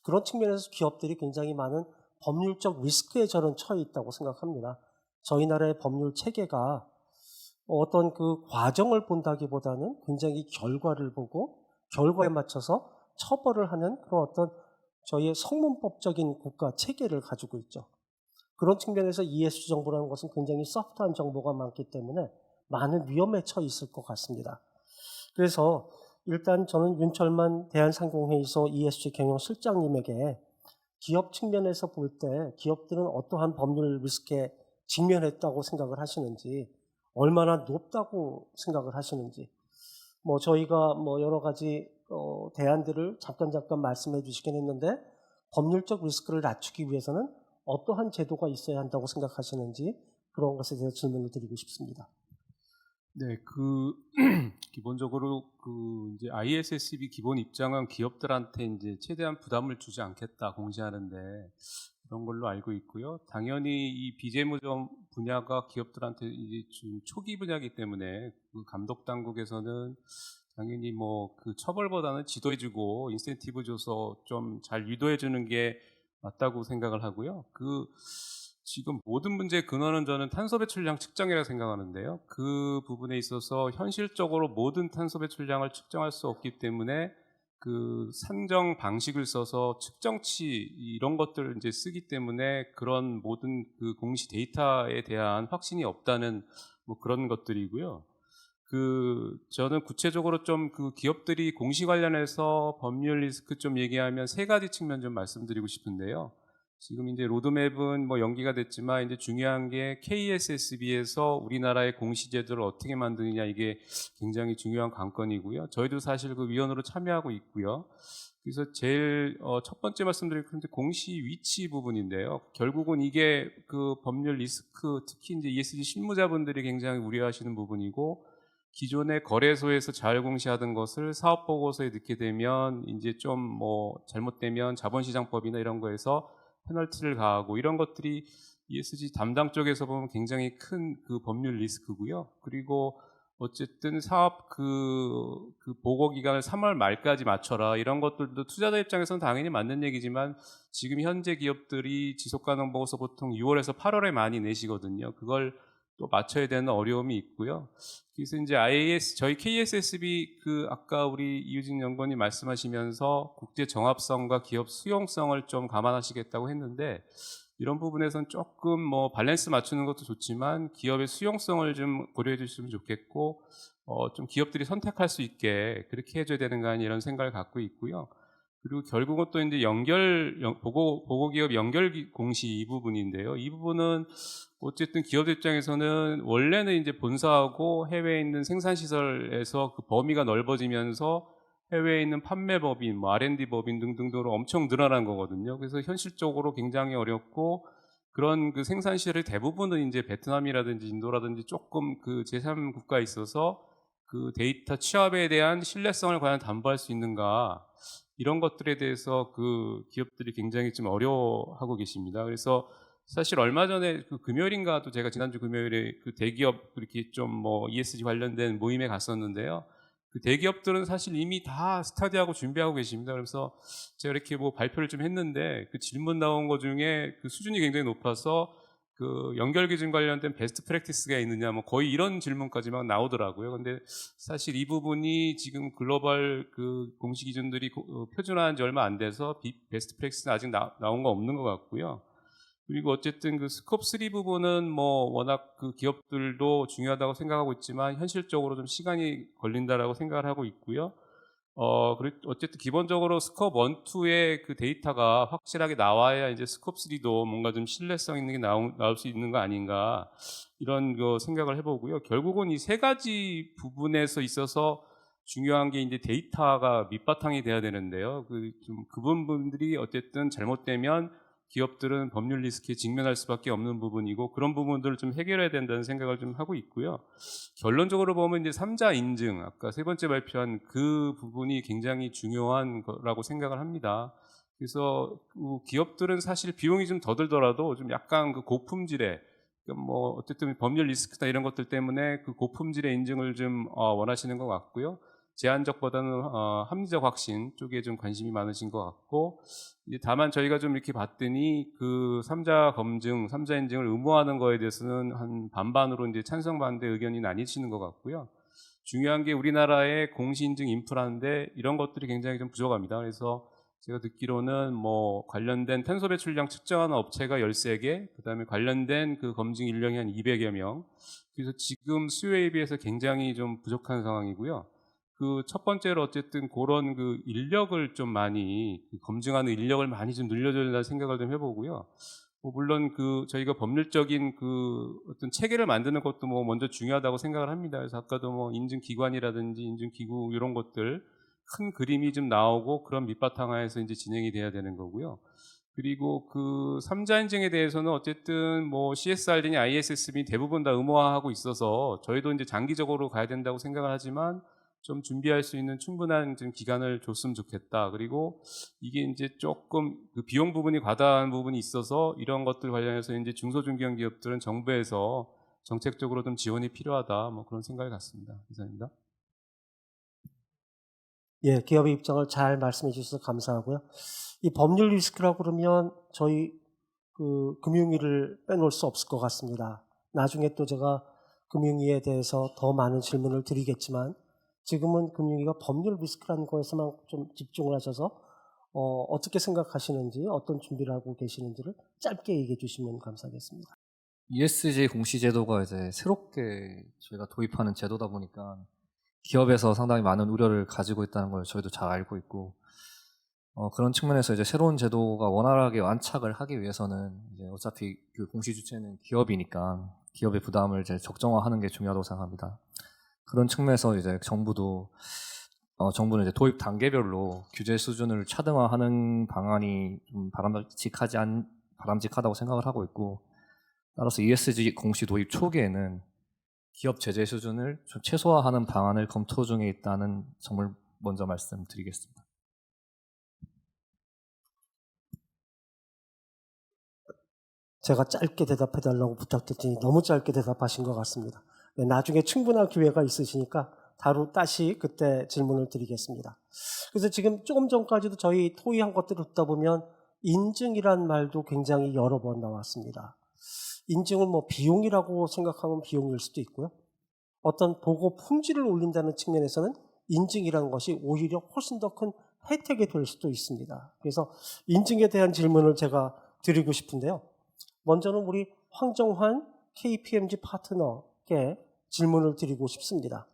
그런 측면에서 기업들이 굉장히 많은 법률적 리스크에 저는 처해 있다고 생각합니다. 저희 나라의 법률 체계가 어떤 그 과정을 본다기보다는 굉장히 결과를 보고 결과에 맞춰서 처벌을 하는 그런 어떤 저희의 성문법적인 국가 체계를 가지고 있죠. 그런 측면에서 ESG 정보라는 것은 굉장히 소프트한 정보가 많기 때문에 많은 위험에 처해 있을 것 같습니다. 그래서 일단 저는 윤철만 대한상공회의소 ESG 경영실장님에게 기업 측면에서 볼 때 기업들은 어떠한 법률 리스크에 직면했다고 생각을 하시는지, 얼마나 높다고 생각을 하시는지, 저희가 여러 가지 대안들을 잠깐 말씀해 주시긴 했는데 법률적 리스크를 낮추기 위해서는 어떠한 제도가 있어야 한다고 생각하시는지 그런 것에 대해서 질문을 드리고 싶습니다. 네, 기본적으로 이제 ISSB 기본 입장은 기업들한테 이제 최대한 부담을 주지 않겠다 공시하는데 그런 걸로 알고 있고요. 당연히 이 비재무점 분야가 기업들한테 이제 좀 초기 분야이기 때문에 그 감독 당국에서는 당연히 그 처벌보다는 지도해주고 인센티브 줘서 좀 잘 유도해주는 게 맞다고 생각을 하고요. 지금 모든 문제의 근원은 저는 탄소 배출량 측정이라고 생각하는데요. 그 부분에 있어서 현실적으로 모든 탄소 배출량을 측정할 수 없기 때문에 그 산정 방식을 써서 측정치 이런 것들을 이제 쓰기 때문에 그런 모든 그 공시 데이터에 대한 확신이 없다는 그런 것들이고요. 저는 구체적으로 좀 기업들이 공시 관련해서 법률 리스크 좀 얘기하면 세 가지 측면 좀 말씀드리고 싶은데요. 지금 이제 로드맵은 연기가 됐지만 이제 중요한 게 KSSB에서 우리나라의 공시 제도를 어떻게 만드느냐 이게 굉장히 중요한 관건이고요. 저희도 사실 그 위원으로 참여하고 있고요. 그래서 제일 첫 번째 말씀드릴 건데 공시 위치 부분인데요. 결국은 이게 그 법률 리스크 특히 이제 ESG 실무자분들이 굉장히 우려하시는 부분이고 기존의 거래소에서 잘 공시하던 것을 사업 보고서에 넣게 되면 이제 좀 잘못되면 자본시장법이나 이런 거에서 페널티를 가하고 이런 것들이 ESG 담당 쪽에서 보면 굉장히 큰 그 법률 리스크고요. 그리고 어쨌든 사업 그 보고 기간을 3월 말까지 맞춰라 이런 것들도 투자자 입장에서는 당연히 맞는 얘기지만 지금 현재 기업들이 지속가능 보고서 보통 6월에서 8월에 많이 내시거든요. 그걸 또 맞춰야 되는 어려움이 있고요. 그래서 이제 저희 KSSB 아까 우리 이유진 연구원이 말씀하시면서 국제 정합성과 기업 수용성을 좀 감안하시겠다고 했는데 이런 부분에서는 조금 밸런스 맞추는 것도 좋지만 기업의 수용성을 좀 고려해 주시면 좋겠고 좀 기업들이 선택할 수 있게 그렇게 해줘야 되는 거 아니냐 이런 생각을 갖고 있고요. 그리고 결국은 또 이제 보고 기업 연결 공시 이 부분인데요. 이 부분은 어쨌든 기업 입장에서는 원래는 이제 본사하고 해외에 있는 생산시설에서 그 범위가 넓어지면서 해외에 있는 판매법인, R&D 법인 등등으로 엄청 늘어난 거거든요. 그래서 현실적으로 굉장히 어렵고 그런 그 생산 시설의 대부분은 이제 베트남이라든지 인도라든지 조금 그 제3 국가에 있어서 그 데이터 취합에 대한 신뢰성을 과연 담보할 수 있는가, 이런 것들에 대해서 그 기업들이 굉장히 좀 어려워하고 계십니다. 그래서 사실 얼마 전에 그 금요일인가도 제가 지난주 금요일에 그 대기업 이렇게 좀 뭐 ESG 관련된 모임에 갔었는데요. 그 대기업들은 사실 이미 다 스터디하고 준비하고 계십니다. 그래서 제가 이렇게 뭐 발표를 좀 했는데 그 질문 나온 것 중에 그 수준이 굉장히 높아서 그 연결 기준 관련된 베스트 프랙티스가 있느냐, 뭐 거의 이런 질문까지 막 나오더라고요. 근데 사실 이 부분이 지금 글로벌 그 공시 기준들이 표준화한 지 얼마 안 돼서 베스트 프랙티스는 아직 나온 거 없는 것 같고요. 그리고 어쨌든 그 스콥 3 부분은 뭐 워낙 그 기업들도 중요하다고 생각하고 있지만 현실적으로 좀 시간이 걸린다라고 생각을 하고 있고요. 그리고 어쨌든 기본적으로 스콥 1, 2의 그 데이터가 확실하게 나와야 이제 스콥 3도 뭔가 좀 신뢰성 있는 게 나올 수 있는 거 아닌가, 이런 거 생각을 해보고요. 결국은 이 세 가지 부분에서 있어서 중요한 게 이제 데이터가 밑바탕이 돼야 되는데요. 그 부분들이 어쨌든 잘못되면 기업들은 법률 리스크에 직면할 수밖에 없는 부분이고, 그런 부분들을 좀 해결해야 된다는 생각을 좀 하고 있고요. 결론적으로 보면 이제 3자 인증, 아까 세 번째 발표한 그 부분이 굉장히 중요한 거라고 생각을 합니다. 그래서 기업들은 사실 비용이 좀 더 들더라도 좀 약간 그 고품질의, 뭐 어쨌든 법률 리스크나 이런 것들 때문에 그 고품질의 인증을 좀 원하시는 것 같고요. 제한적보다는 합리적 확신 쪽에 좀 관심이 많으신 것 같고, 이제 다만 저희가 좀 이렇게 봤더니 그 3자 검증, 3자 인증을 의무화하는 거에 대해서는 한 반반으로 이제 찬성 반대 의견이 나뉘시는 것 같고요. 중요한 게 우리나라의 공시인증 인프라인데 이런 것들이 굉장히 좀 부족합니다. 그래서 제가 듣기로는 뭐 관련된 탄소 배출량 측정하는 업체가 13개, 그다음에 관련된 그 검증 인력이 한 200여 명. 그래서 지금 수요에 비해서 굉장히 좀 부족한 상황이고요. 그 첫 번째로 어쨌든 그런 그 인력을 좀 많이, 검증하는 인력을 많이 좀 늘려줘야 된다는 생각을 좀 해보고요. 뭐 물론 그 저희가 법률적인 그 어떤 체계를 만드는 것도 뭐 먼저 중요하다고 생각을 합니다. 그래서 아까도 뭐 인증기관이라든지 인증기구 이런 것들 큰 그림이 좀 나오고 그런 밑바탕하에서 이제 진행이 돼야 되는 거고요. 그리고 그 3자 인증에 대해서는 어쨌든 뭐 CSRD니 ISSB 대부분 다 의무화하고 있어서 저희도 이제 장기적으로 가야 된다고 생각을 하지만 좀 준비할 수 있는 충분한 좀 기간을 줬으면 좋겠다. 그리고 이게 이제 조금 그 비용 부분이 과다한 부분이 있어서 이런 것들 관련해서 이제 중소중견 기업들은 정부에서 정책적으로 좀 지원이 필요하다. 뭐 그런 생각을 갖습니다. 이상입니다. 예, 기업의 입장을 잘 말씀해 주셔서 감사하고요. 이 법률 리스크라고 그러면 저희 그 금융위를 빼놓을 수 없을 것 같습니다. 나중에 또 제가 금융위에 대해서 더 많은 질문을 드리겠지만 지금은 금융위가 법률 리스크라는 거에서만 좀 집중을 하셔서 어떻게 생각하시는지, 어떤 준비를 하고 계시는지를 짧게 얘기해 주시면 감사하겠습니다. ESG 공시 제도가 이제 새롭게 저희가 도입하는 제도다 보니까 기업에서 상당히 많은 우려를 가지고 있다는 걸 저희도 잘 알고 있고, 그런 측면에서 이제 새로운 제도가 원활하게 완착을 하기 위해서는 이제 어차피 그 공시 주체는 기업이니까 기업의 부담을 이제 적정화하는 게 중요하다고 생각합니다. 그런 측면에서 이제 정부는 이제 도입 단계별로 규제 수준을 차등화하는 방안이 좀 바람직하다고 생각을 하고 있고, 따라서 ESG 공시 도입 초기에는 기업 제재 수준을 좀 최소화하는 방안을 검토 중에 있다는 점을 먼저 말씀드리겠습니다. 제가 짧게 대답해 달라고 부탁드렸더니 너무 짧게 대답하신 것 같습니다. 네, 나중에 충분한 기회가 있으시니까 다시 그때 질문을 드리겠습니다. 그래서 지금 조금 전까지도 저희 토의한 것들을 듣다 보면 인증이란 말도 굉장히 여러 번 나왔습니다. 인증은 뭐 비용이라고 생각하면 비용일 수도 있고요. 어떤 보고 품질을 올린다는 측면에서는 인증이라는 것이 오히려 훨씬 더 큰 혜택이 될 수도 있습니다. 그래서 인증에 대한 질문을 제가 드리고 싶은데요. 먼저는 우리 황정환 KPMG 파트너께 질문을 드리고 싶습니다.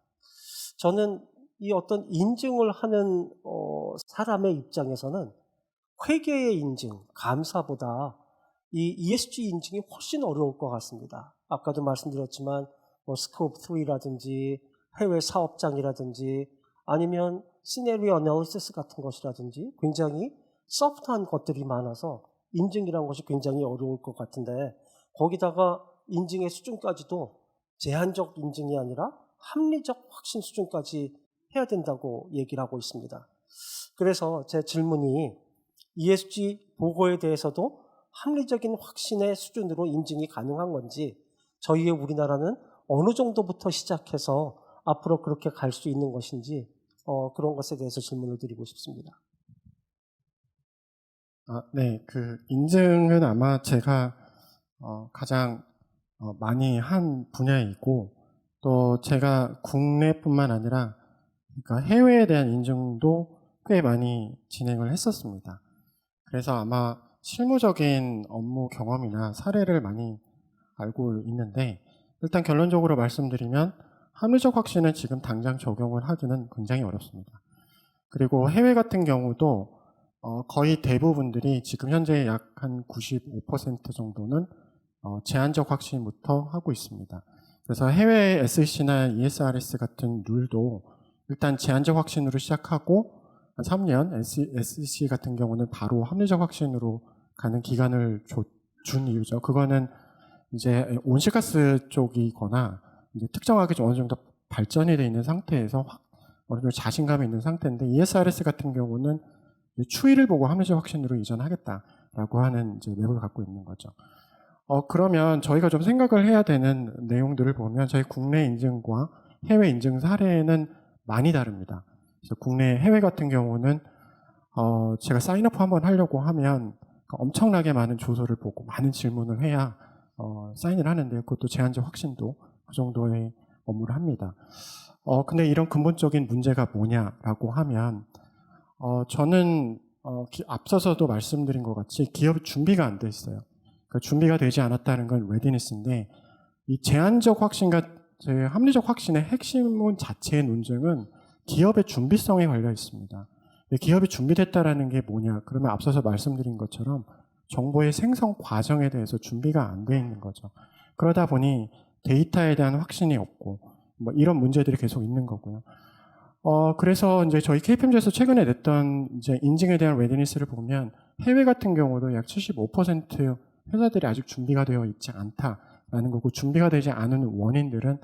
저는 이 어떤 인증을 하는 사람의 입장에서는 회계의 인증, 감사보다 이 ESG 인증이 훨씬 어려울 것 같습니다. 아까도 말씀드렸지만 뭐 스코프 3라든지 해외 사업장이라든지 아니면 시네리오 어널리시스 같은 것이라든지 굉장히 소프트한 것들이 많아서 인증이라는 것이 굉장히 어려울 것 같은데 거기다가 인증의 수준까지도 제한적 인증이 아니라 합리적 확신 수준까지 해야 된다고 얘기를 하고 있습니다. 그래서 제 질문이 ESG 보고에 대해서도 합리적인 확신의 수준으로 인증이 가능한 건지, 저희의 우리나라는 어느 정도부터 시작해서 앞으로 그렇게 갈 수 있는 것인지 그런 것에 대해서 질문을 드리고 싶습니다. 네, 그 인증은 아마 제가 가장 많이 한 분야이고, 또 제가 국내뿐만 아니라 그러니까 해외에 대한 인증도 꽤 많이 진행을 했었습니다. 그래서 아마 실무적인 업무 경험이나 사례를 많이 알고 있는데, 일단 결론적으로 말씀드리면 합리적 확신은 지금 당장 적용을 하기는 굉장히 어렵습니다. 그리고 해외 같은 경우도 거의 대부분들이 지금 현재 약 한 95% 정도는 제한적 확신부터 하고 있습니다. 그래서 해외 SEC나 ESRS 같은 룰도 일단 제한적 확신으로 시작하고 3년, SEC 같은 경우는 바로 합리적 확신으로 가는 기간을 준 이유죠. 그거는 이제 온실가스 쪽이거나 이제 특정하게 좀 어느 정도 발전이 되어 있는 상태에서 어느 정도 자신감이 있는 상태인데, ESRS 같은 경우는 추이를 보고 합리적 확신으로 이전하겠다라고 하는 이제 내용을 갖고 있는 거죠. 그러면 저희가 좀 생각을 해야 되는 내용들을 보면 저희 국내 인증과 해외 인증 사례는 많이 다릅니다. 그래서 국내 해외 같은 경우는 제가 사인업 한번 하려고 하면 엄청나게 많은 조서를 보고 많은 질문을 해야 사인을 하는데, 그것도 제한적 확신도 그 정도의 업무를 합니다. 근데 이런 근본적인 문제가 뭐냐라고 하면 저는 앞서서도 말씀드린 것 같이 기업 준비가 안 돼 있어요. 그러니까 준비가 되지 않았다는 건 레디니스인데, 이 제한적 확신과 합리적 확신의 핵심은 자체의 논증은 기업의 준비성에 걸려 있습니다. 기업이 준비됐다라는 게 뭐냐? 그러면 앞서서 말씀드린 것처럼 정보의 생성 과정에 대해서 준비가 안 돼 있는 거죠. 그러다 보니 데이터에 대한 확신이 없고 뭐 이런 문제들이 계속 있는 거고요. 그래서 이제 저희 KPMG에서 최근에 냈던 이제 인증에 대한 레디니스를 보면 해외 같은 경우도 약 75% 회사들이 아직 준비가 되어 있지 않다라는 거고, 준비가 되지 않은 원인들은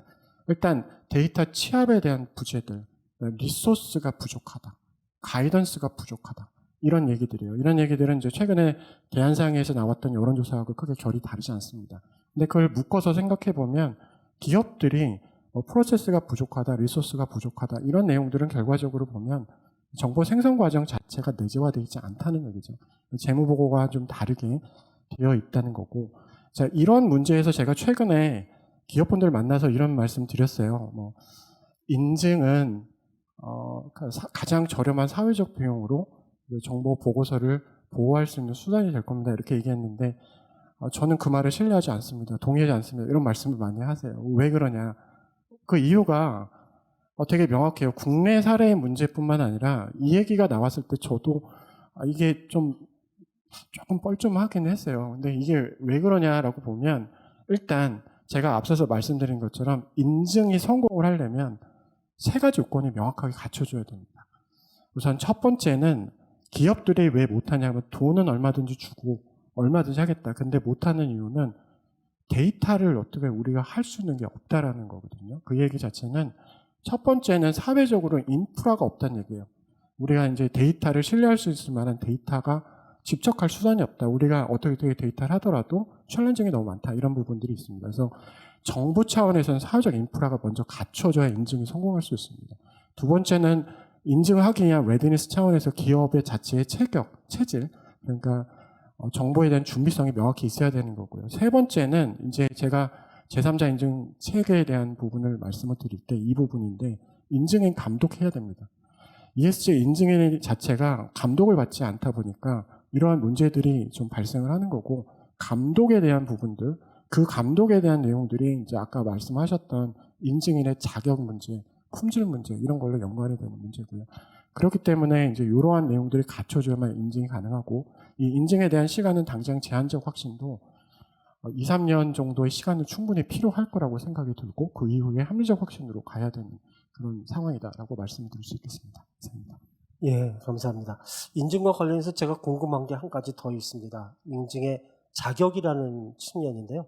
일단 데이터 취합에 대한 부재들, 리소스가 부족하다, 가이던스가 부족하다, 이런 얘기들이에요. 이런 얘기들은 이제 최근에 대한상에서 나왔던 여론조사하고 크게 결이 다르지 않습니다. 근데 그걸 묶어서 생각해 보면 기업들이 프로세스가 부족하다, 리소스가 부족하다, 이런 내용들은 결과적으로 보면 정보 생성 과정 자체가 내재화되어 있지 않다는 얘기죠. 재무보고가 좀 다르게 되어 있다는 거고, 자, 이런 문제에서 제가 최근에 기업분들 만나서 이런 말씀 드렸어요. 인증은 가장 저렴한 사회적 비용으로 정보 보고서를 보호할 수 있는 수단이 될 겁니다. 이렇게 얘기했는데 저는 그 말을 신뢰하지 않습니다. 동의하지 않습니다. 이런 말씀을 많이 하세요. 왜 그러냐? 그 이유가 되게 명확해요. 국내 사례의 문제뿐만 아니라 이 얘기가 나왔을 때 저도 이게 조금 뻘쭘하긴 했어요. 근데 이게 왜 그러냐라고 보면, 일단 제가 앞서서 말씀드린 것처럼 인증이 성공을 하려면 세 가지 요건이 명확하게 갖춰져야 됩니다. 우선 첫 번째는 기업들이 왜 못하냐면 돈은 얼마든지 주고 얼마든지 하겠다. 근데 못하는 이유는 데이터를 어떻게 우리가 할 수 있는 게 없다라는 거거든요. 그 얘기 자체는 첫 번째는 사회적으로 인프라가 없다는 얘기예요. 우리가 이제 데이터를 신뢰할 수 있을 만한 데이터가 집적할 수단이 없다. 우리가 어떻게 데이터를 하더라도 챌린징이 너무 많다. 이런 부분들이 있습니다. 그래서 정부 차원에서는 사회적 인프라가 먼저 갖춰져야 인증이 성공할 수 있습니다. 두 번째는 인증을 하기 위한 레디니스 차원에서 기업의 자체의 체질, 그러니까 정보에 대한 준비성이 명확히 있어야 되는 거고요. 세 번째는 이제 제가 제3자 인증 체계에 대한 부분을 말씀을 드릴 때 이 부분인데, 인증인 감독해야 됩니다. ESG 인증인 자체가 감독을 받지 않다 보니까 이러한 문제들이 좀 발생을 하는 거고, 감독에 대한 부분들, 그 감독에 대한 내용들이 이제 아까 말씀하셨던 인증인의 자격 문제, 품질 문제, 이런 걸로 연관이 되는 문제고요. 그렇기 때문에 이제 이러한 내용들이 갖춰져야만 인증이 가능하고, 이 인증에 대한 시간은 당장 제한적 확신도 2, 3년 정도의 시간은 충분히 필요할 거라고 생각이 들고, 그 이후에 합리적 확신으로 가야 되는 그런 상황이다라고 말씀드릴 수 있겠습니다. 감사합니다. 예, 감사합니다. 인증과 관련해서 제가 궁금한 게 한 가지 더 있습니다. 인증의 자격이라는 측면인데요.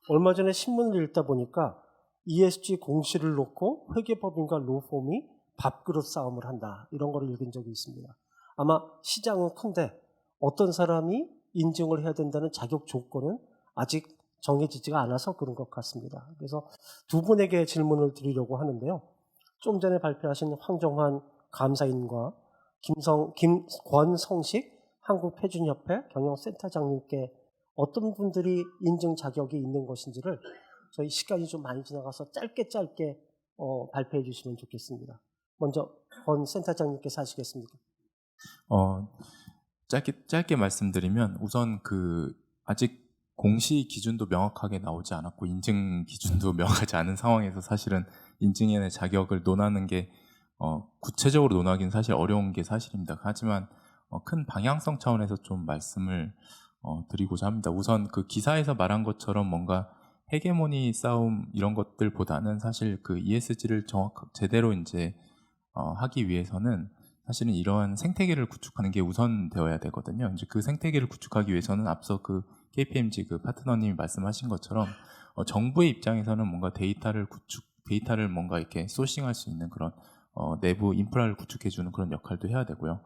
얼마 전에 신문을 읽다 보니까 ESG 공시를 놓고 회계법인과 로펌이 밥그릇 싸움을 한다. 이런 걸 읽은 적이 있습니다. 아마 시장은 큰데 어떤 사람이 인증을 해야 된다는 자격 조건은 아직 정해지지가 않아서 그런 것 같습니다. 그래서 두 분에게 질문을 드리려고 하는데요. 좀 전에 발표하신 황정환 감사인과 권성식 한국패준협회 경영센터장님께 어떤 분들이 인증 자격이 있는 것인지를 저희 시간이 좀 많이 지나가서 짧게 발표해 주시면 좋겠습니다. 먼저 권 센터장님께서 하시겠습니까? 짧게 말씀드리면 우선 아직 공시 기준도 명확하게 나오지 않았고 인증 기준도 명확하지 않은 상황에서 사실은 인증인의 자격을 논하는 게 구체적으로 논하기는 사실 어려운 게 사실입니다. 하지만 큰 방향성 차원에서 좀 말씀을 드리고자 합니다. 우선 그 기사에서 말한 것처럼 뭔가 헤게모니 싸움 이런 것들보다는 사실 그 ESG를 제대로 이제 하기 위해서는 사실은 이러한 생태계를 구축하는 게 우선되어야 되거든요. 이제 그 생태계를 구축하기 위해서는 앞서 그 KPMG 그 파트너님이 말씀하신 것처럼 정부의 입장에서는 뭔가 데이터를 뭔가 이렇게 소싱할 수 있는 그런 내부 인프라를 구축해주는 그런 역할도 해야 되고요.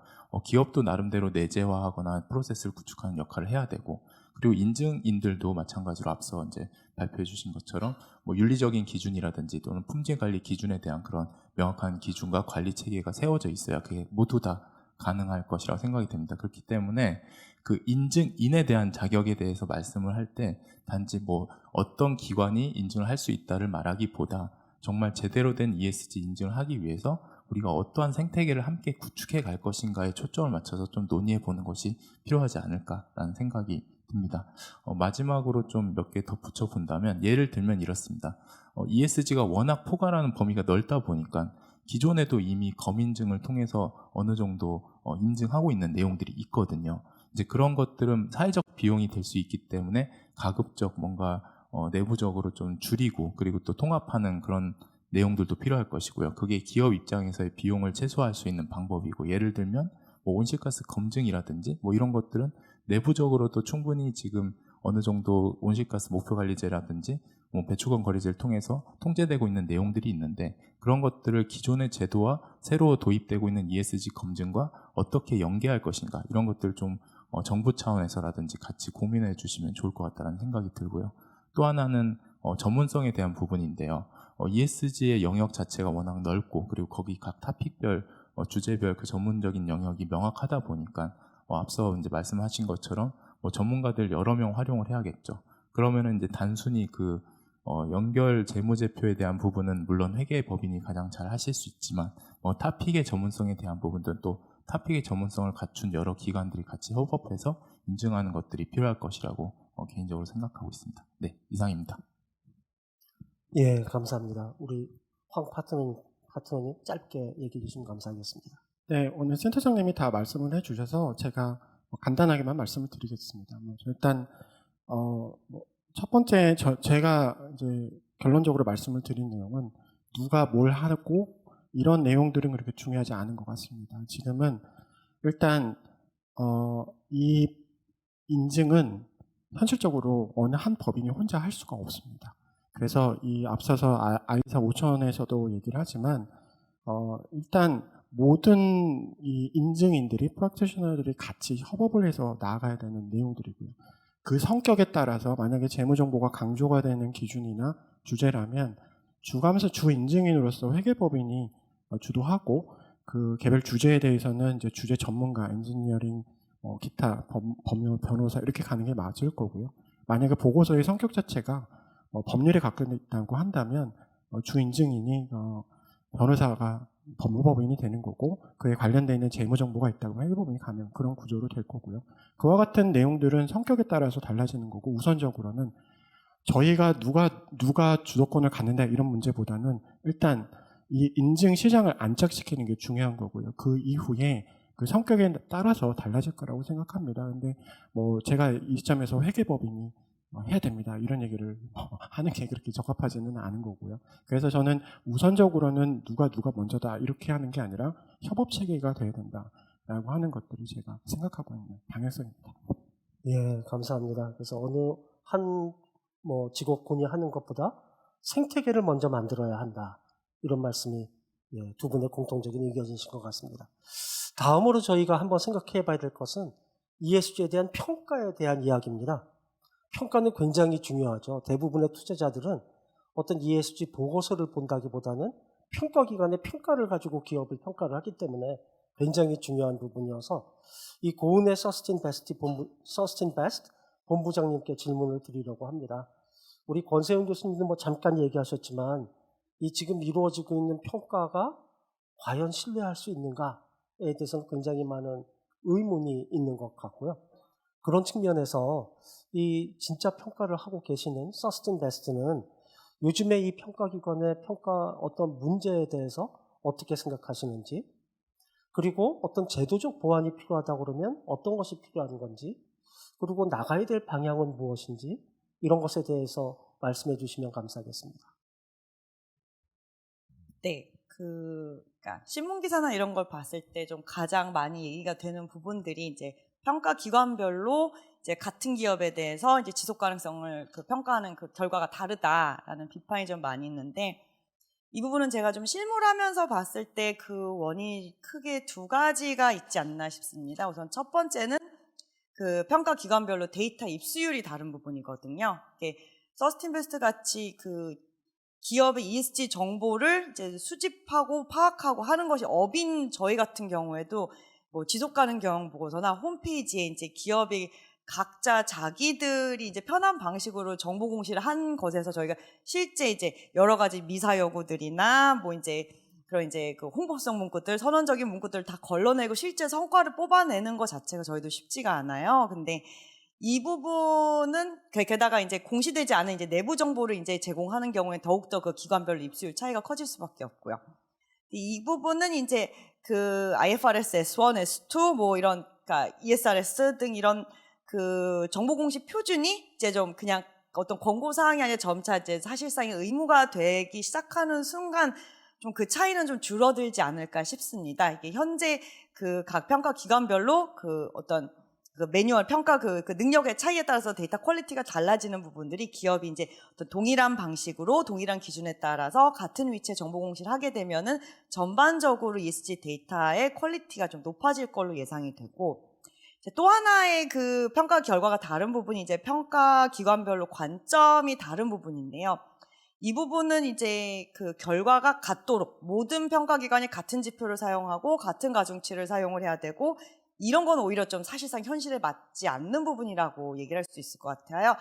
기업도 나름대로 내재화하거나 프로세스를 구축하는 역할을 해야 되고, 그리고 인증인들도 마찬가지로 앞서 이제 발표해 주신 것처럼 뭐 윤리적인 기준이라든지 또는 품질 관리 기준에 대한 그런 명확한 기준과 관리 체계가 세워져 있어야 그게 모두 다 가능할 것이라고 생각이 됩니다. 그렇기 때문에 그 인증인에 대한 자격에 대해서 말씀을 할 때 단지 뭐 어떤 기관이 인증을 할 수 있다를 말하기보다 정말 제대로 된 ESG 인증을 하기 위해서 우리가 어떠한 생태계를 함께 구축해 갈 것인가에 초점을 맞춰서 좀 논의해 보는 것이 필요하지 않을까라는 생각이 듭니다. 마지막으로 좀 몇 개 덧붙여 본다면, 예를 들면 이렇습니다. ESG가 워낙 포괄하는 범위가 넓다 보니까 기존에도 이미 검인증을 통해서 어느 정도 인증하고 있는 내용들이 있거든요. 이제 그런 것들은 사회적 비용이 될 수 있기 때문에 가급적 뭔가 내부적으로 좀 줄이고 그리고 또 통합하는 그런 내용들도 필요할 것이고요. 그게 기업 입장에서의 비용을 최소화할 수 있는 방법이고, 예를 들면 뭐 온실가스 검증이라든지 뭐 이런 것들은 내부적으로도 충분히 지금 어느 정도 온실가스 목표관리제라든지 뭐 배출권 거래제를 통해서 통제되고 있는 내용들이 있는데, 그런 것들을 기존의 제도와 새로 도입되고 있는 ESG 검증과 어떻게 연계할 것인가, 이런 것들 좀 정부 차원에서라든지 같이 고민해 주시면 좋을 것 같다는 생각이 들고요. 또 하나는 전문성에 대한 부분인데요. ESG의 영역 자체가 워낙 넓고 그리고 거기 각 토픽별 주제별 그 전문적인 영역이 명확하다 보니까 앞서 이제 말씀하신 것처럼 뭐 전문가들 여러 명 활용을 해야겠죠. 그러면은 이제 단순히 그 연결 재무제표에 대한 부분은 물론 회계법인이 가장 잘 하실 수 있지만 토픽의 전문성에 대한 부분들은 또 토픽의 전문성을 갖춘 여러 기관들이 같이 협업해서 인증하는 것들이 필요할 것이라고 개인적으로 생각하고 있습니다. 네, 이상입니다. 예, 감사합니다. 우리 황 파트너님 짧게 얘기해 주시면 감사하겠습니다. 네, 오늘 센터장님이 다 말씀을 해주셔서 제가 간단하게만 말씀을 드리겠습니다. 일단 첫 번째 제가 이제 결론적으로 말씀을 드린 내용은 누가 뭘 하고 이런 내용들은 그렇게 중요하지 않은 것 같습니다. 지금은 일단 이 인증은 현실적으로 어느 한 법인이 혼자 할 수가 없습니다. 그래서 이 앞서서 ISA 5000에서도 얘기를 하지만 일단 모든 이 인증인들이 프랙티셔너들이 같이 협업을 해서 나아가야 되는 내용들이고요. 그 성격에 따라서 만약에 재무정보가 강조가 되는 기준이나 주제라면 주감사 주 인증인으로서 회계법인이 주도하고 그 개별 주제에 대해서는 이제 주제 전문가, 엔지니어링, 기타 법률 변호사 이렇게 가는 게 맞을 거고요. 만약에 보고서의 성격 자체가 법률에 가깝다고 한다면 주 인증인이 변호사가 법무법인이 되는 거고, 그에 관련되어 있는 재무정보가 있다고 회계법인이 가면 그런 구조로 될 거고요. 그와 같은 내용들은 성격에 따라서 달라지는 거고, 우선적으로는 저희가 누가 주도권을 갖는다 이런 문제보다는 일단 이 인증 시장을 안착시키는 게 중요한 거고요. 그 이후에 그 성격에 따라서 달라질 거라고 생각합니다. 근데 뭐 제가 이 시점에서 회계법인이 해야 됩니다. 이런 얘기를 하는 게 그렇게 적합하지는 않은 거고요. 그래서 저는 우선적으로는 누가 먼저다 이렇게 하는 게 아니라 협업 체계가 돼야 된다라고 하는 것들이 제가 생각하고 있는 방향성입니다. 예, 감사합니다. 그래서 어느 한 직업군이 하는 것보다 생태계를 먼저 만들어야 한다. 이런 말씀이 두 분의 공통적인 의견이신 것 같습니다. 다음으로 저희가 한번 생각해 봐야 될 것은 ESG에 대한 평가에 대한 이야기입니다. 평가는 굉장히 중요하죠. 대부분의 투자자들은 어떤 ESG 보고서를 본다기보다는 평가기관의 평가를 가지고 기업을 평가를 하기 때문에 굉장히 중요한 부분이어서 이 고은의 서스틴 베스트 본부장님께 질문을 드리려고 합니다. 우리 권세훈 교수님도 잠깐 얘기하셨지만 이 지금 이루어지고 있는 평가가 과연 신뢰할 수 있는가에 대해서는 굉장히 많은 의문이 있는 것 같고요. 그런 측면에서 이 진짜 평가를 하고 계시는 서스틴 베스트는 요즘에 이 평가기관의 평가 어떤 문제에 대해서 어떻게 생각하시는지, 그리고 어떤 제도적 보완이 필요하다고 그러면 어떤 것이 필요한 건지, 그리고 나가야 될 방향은 무엇인지 이런 것에 대해서 말씀해 주시면 감사하겠습니다. 네, 그러니까 신문 기사나 이런 걸 봤을 때 좀 가장 많이 얘기가 되는 부분들이 이제 평가 기관별로 이제 같은 기업에 대해서 이제 지속 가능성을 평가하는 그 결과가 다르다라는 비판이 좀 많이 있는데, 이 부분은 제가 좀 실무하면서 봤을 때 그 원인이 크게 두 가지가 있지 않나 싶습니다. 우선 첫 번째는 그 평가 기관별로 데이터 입수율이 다른 부분이거든요. 이게 서스틴베스트 같이 그 기업의 ESG 정보를 이제 수집하고 파악하고 하는 것이 업인 저희 같은 경우에도 뭐 지속 가능 경영 보고서나 홈페이지에 이제 기업이 각자 자기들이 이제 편한 방식으로 정보 공시를 한 것에서 저희가 실제 이제 여러 가지 미사 여구들이나 뭐 이제 그런 이제 그 홍보성 문구들, 선언적인 문구들 다 걸러내고 실제 성과를 뽑아내는 것 자체가 저희도 쉽지가 않아요. 근데 이 부분은 게다가 이제 공시되지 않은 이제 내부 정보를 이제 제공하는 경우에 더욱더 그 기관별로 입수율 차이가 커질 수밖에 없고요. 이 부분은 이제 그 IFRS S1, S2 뭐 이런 그러니까 ESRS 등 이런 그 정보 공시 표준이 이제 좀 그냥 어떤 권고 사항이 아니라 점차 이제 사실상의 의무가 되기 시작하는 순간 좀 그 차이는 좀 줄어들지 않을까 싶습니다. 이게 현재 그 각 평가 기관별로 그 어떤 그 매뉴얼 평가 그 능력의 차이에 따라서 데이터 퀄리티가 달라지는 부분들이 기업이 이제 어떤 동일한 방식으로 동일한 기준에 따라서 같은 위치에 정보 공시를 하게 되면은 전반적으로 ESG 데이터의 퀄리티가 좀 높아질 걸로 예상이 되고, 또 하나의 그 평가 결과가 다른 부분이 이제 평가 기관별로 관점이 다른 부분인데요. 이 부분은 이제 그 결과가 같도록 모든 평가 기관이 같은 지표를 사용하고 같은 가중치를 사용을 해야 되고, 이런 건 오히려 좀 사실상 현실에 맞지 않는 부분이라고 얘기를 할 수 있을 것 같아요.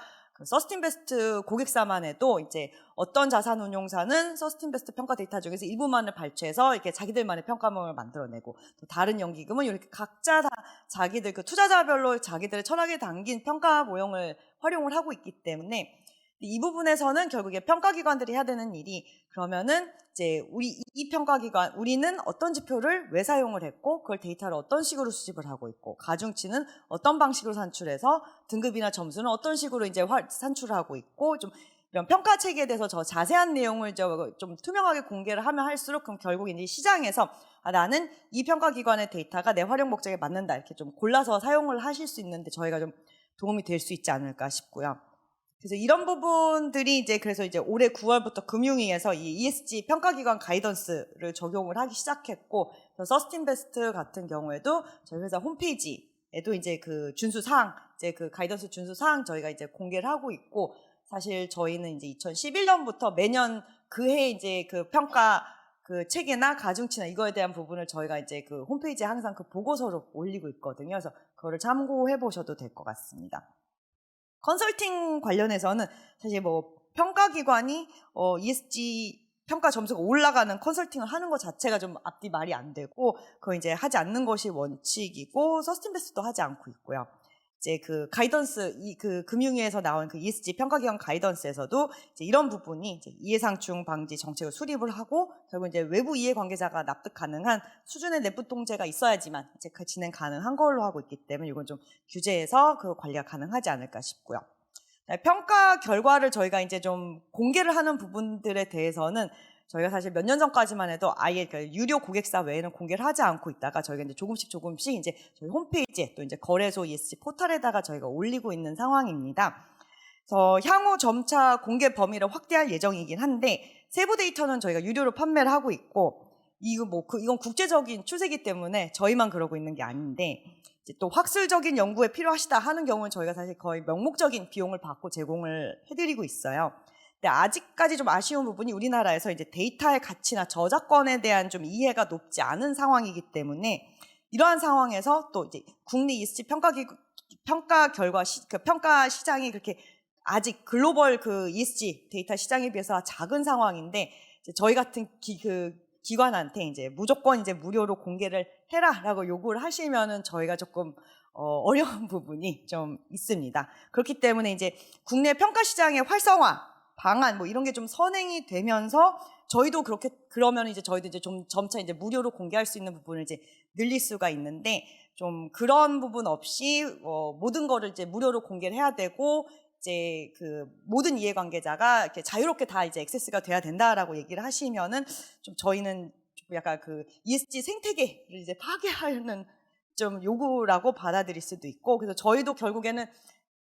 서스틴베스트 고객사만 해도 이제 어떤 자산 운용사는 서스틴베스트 평가 데이터 중에서 일부만을 발췌해서 이렇게 자기들만의 평가문을 만들어내고, 또 다른 연기금은 이렇게 각자 다 자기들 그 투자자별로 자기들의 철학에 담긴 평가 모형을 활용을 하고 있기 때문에 이 부분에서는 결국에 평가기관들이 해야 되는 일이, 그러면은 이제 이 평가기관 우리는 어떤 지표를 왜 사용을 했고 그걸 데이터를 어떤 식으로 수집을 하고 있고 가중치는 어떤 방식으로 산출해서 등급이나 점수는 어떤 식으로 이제 산출을 하고 있고, 좀 이런 평가 체계에 대해서 저 자세한 내용을 좀 투명하게 공개를 하면 할수록 그럼 결국 이제 시장에서 나는 이 평가기관의 데이터가 내 활용 목적에 맞는다 이렇게 좀 골라서 사용을 하실 수 있는데 저희가 좀 도움이 될 수 있지 않을까 싶고요. 그래서 이런 부분들이 이제 그래서 이제 올해 9월부터 금융위에서 이 ESG 평가기관 가이던스를 적용을 하기 시작했고, 서스틴베스트 같은 경우에도 저희 회사 홈페이지에도 이제 그 준수 사항, 이제 그 가이던스 준수 사항 저희가 이제 공개를 하고 있고, 사실 저희는 이제 2011년부터 매년 그해 이제 그 평가 그 체계나 가중치나 이거에 대한 부분을 저희가 이제 그 홈페이지에 항상 그 보고서로 올리고 있거든요. 그래서 그거를 참고해 보셔도 될 것 같습니다. 컨설팅 관련해서는 사실 뭐 평가기관이 ESG 평가 점수가 올라가는 컨설팅을 하는 것 자체가 좀 앞뒤 말이 안 되고, 그거 이제 하지 않는 것이 원칙이고, 서스틴베스트도 하지 않고 있고요. 이제 그 가이던스, 그 금융위에서 나온 그 ESG 평가기관 가이던스에서도 이제 이런 부분이 이제 이해상충 방지 정책을 수립을 하고, 결국 이제 외부 이해 관계자가 납득 가능한 수준의 내부 통제가 있어야지만 이제 그 진행 가능한 걸로 하고 있기 때문에 이건 좀 규제해서 그 관리가 가능하지 않을까 싶고요. 평가 결과를 저희가 이제 좀 공개를 하는 부분들에 대해서는 저희가 사실 몇 년 전까지만 해도 아예 그 유료 고객사 외에는 공개를 하지 않고 있다가 저희가 이제 조금씩 이제 저희 홈페이지에 또 이제 거래소 ESG 포털에다가 저희가 올리고 있는 상황입니다. 그래서 향후 점차 공개 범위를 확대할 예정이긴 한데 세부 데이터는 저희가 유료로 판매를 하고 있고 이건 국제적인 추세이기 때문에 저희만 그러고 있는 게 아닌데 이제 또 학술적인 연구에 필요하시다 하는 경우는 저희가 사실 거의 명목적인 비용을 받고 제공을 해드리고 있어요. 근데 아직까지 좀 아쉬운 부분이 우리나라에서 이제 데이터의 가치나 저작권에 대한 좀 이해가 높지 않은 상황이기 때문에 이러한 상황에서 또 이제 국내 ESG 평가 결과 평가 시장이 그렇게 아직 글로벌 그 ESG 데이터 시장에 비해서 작은 상황인데 이제 저희 같은 기관한테 이제 무조건 이제 무료로 공개를 해라라고 요구를 하시면은 저희가 조금 어려운 부분이 좀 있습니다. 그렇기 때문에 이제 국내 평가 시장의 활성화 방안 뭐 이런 게 좀 선행이 되면서 저희도 그러면 이제 저희도 이제 좀 점차 이제 무료로 공개할 수 있는 부분을 이제 늘릴 수가 있는데 좀 그런 부분 없이 모든 거를 이제 무료로 공개를 해야 되고 이제 그 모든 이해관계자가 이렇게 자유롭게 다 이제 액세스가 돼야 된다라고 얘기를 하시면은 좀 저희는 좀 약간 그 ESG 생태계를 이제 파괴하는 좀 요구라고 받아들일 수도 있고 그래서 저희도 결국에는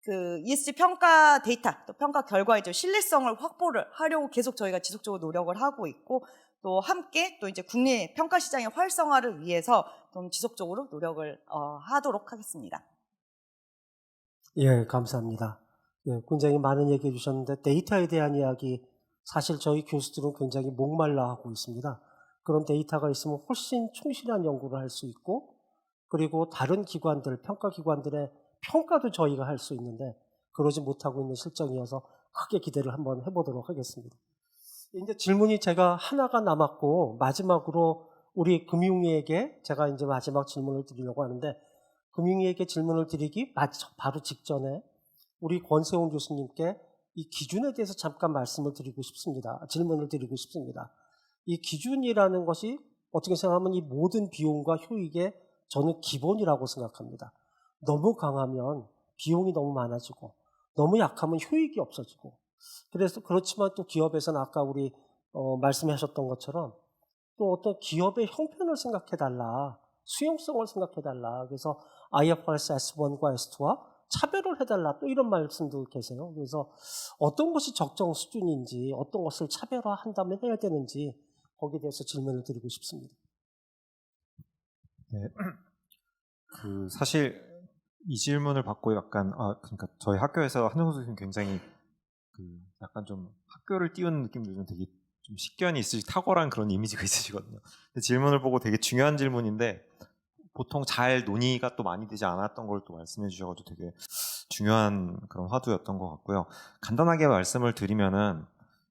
그 ESG 평가 데이터 또 평가 결과의 좀 신뢰성을 확보를 하려고 계속 저희가 지속적으로 노력을 하고 있고 또 함께 또 이제 국내 평가 시장의 활성화를 위해서 좀 지속적으로 노력을 하도록 하겠습니다. 예, 감사합니다. 예, 굉장히 많은 얘기해 주셨는데 데이터에 대한 이야기 사실 저희 교수들은 굉장히 목말라 하고 있습니다. 그런 데이터가 있으면 훨씬 충실한 연구를 할 수 있고 그리고 다른 기관들, 평가 기관들의 평가도 저희가 할 수 있는데 그러지 못하고 있는 실정이어서 크게 기대를 한번 해보도록 하겠습니다. 이제 질문이 제가 하나가 남았고 마지막으로 우리 금융위에게 제가 이제 마지막 질문을 드리려고 하는데 금융위에게 질문을 드리기 바로 직전에 우리 권세훈 교수님께 이 기준에 대해서 잠깐 말씀을 드리고 싶습니다. 질문을 드리고 싶습니다. 이 기준이라는 것이 어떻게 생각하면 이 모든 비용과 효익의 저는 기본이라고 생각합니다. 너무 강하면 비용이 너무 많아지고 너무 약하면 효익이 없어지고 그래서 그렇지만 또 기업에서는 아까 우리 말씀하셨던 것처럼 또 어떤 기업의 형편을 생각해달라 수용성을 생각해달라 그래서 IFRS S1과 S2와 차별을 해달라 또 이런 말씀도 계세요. 그래서 어떤 것이 적정 수준인지 어떤 것을 차별화한다면 해야 되는지 거기에 대해서 질문을 드리고 싶습니다. 네. 사실 이 질문을 받고 약간 그러니까 저희 학교에서 한정수 선생님 굉장히 약간 좀 학교를 띄우는 느낌도 좀 되게 좀 식견이 있으시 탁월한 그런 이미지가 있으시거든요. 근데 질문을 보고 되게 중요한 질문인데 보통 잘 논의가 또 많이 되지 않았던 걸 또 말씀해 주셔가지고 되게 중요한 그런 화두였던 것 같고요. 간단하게 말씀을 드리면은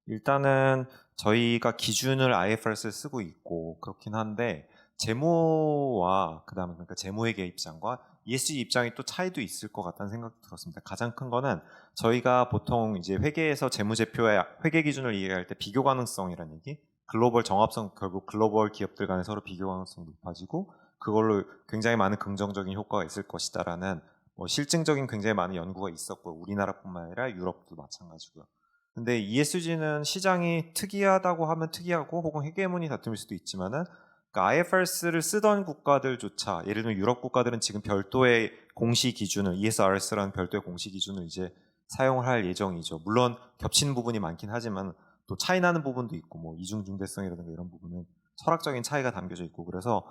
일단은 저희가 기준을 IFRS를 쓰고 있고 그렇긴 한데 재무와 그다음에 그러니까 재무회계 입장과 ESG 입장이 또 차이도 있을 것 같다는 생각도 들었습니다. 가장 큰 거는 저희가 보통 이제 회계에서 재무제표의 회계 기준을 이해할 때 비교 가능성이라는 얘기, 글로벌 정합성 결국 글로벌 기업들 간에 서로 비교 가능성이 높아지고 그걸로 굉장히 많은 긍정적인 효과가 있을 것이다라는 실증적인 굉장히 많은 연구가 있었고 우리나라뿐만 아니라 유럽도 마찬가지고요. 근데 ESG는 시장이 특이하다고 하면 특이하고 혹은 헤게모니 다툼일 수도 있지만은 그러니까 IFRS를 쓰던 국가들조차 예를 들면 유럽 국가들은 지금 별도의 공시 기준을 ESRS라는 별도의 공시 기준을 이제 사용을 할 예정이죠. 물론 겹치는 부분이 많긴 하지만 또 차이 나는 부분도 있고 뭐 이중 중대성이라든가 이런 부분은 철학적인 차이가 담겨져 있고 그래서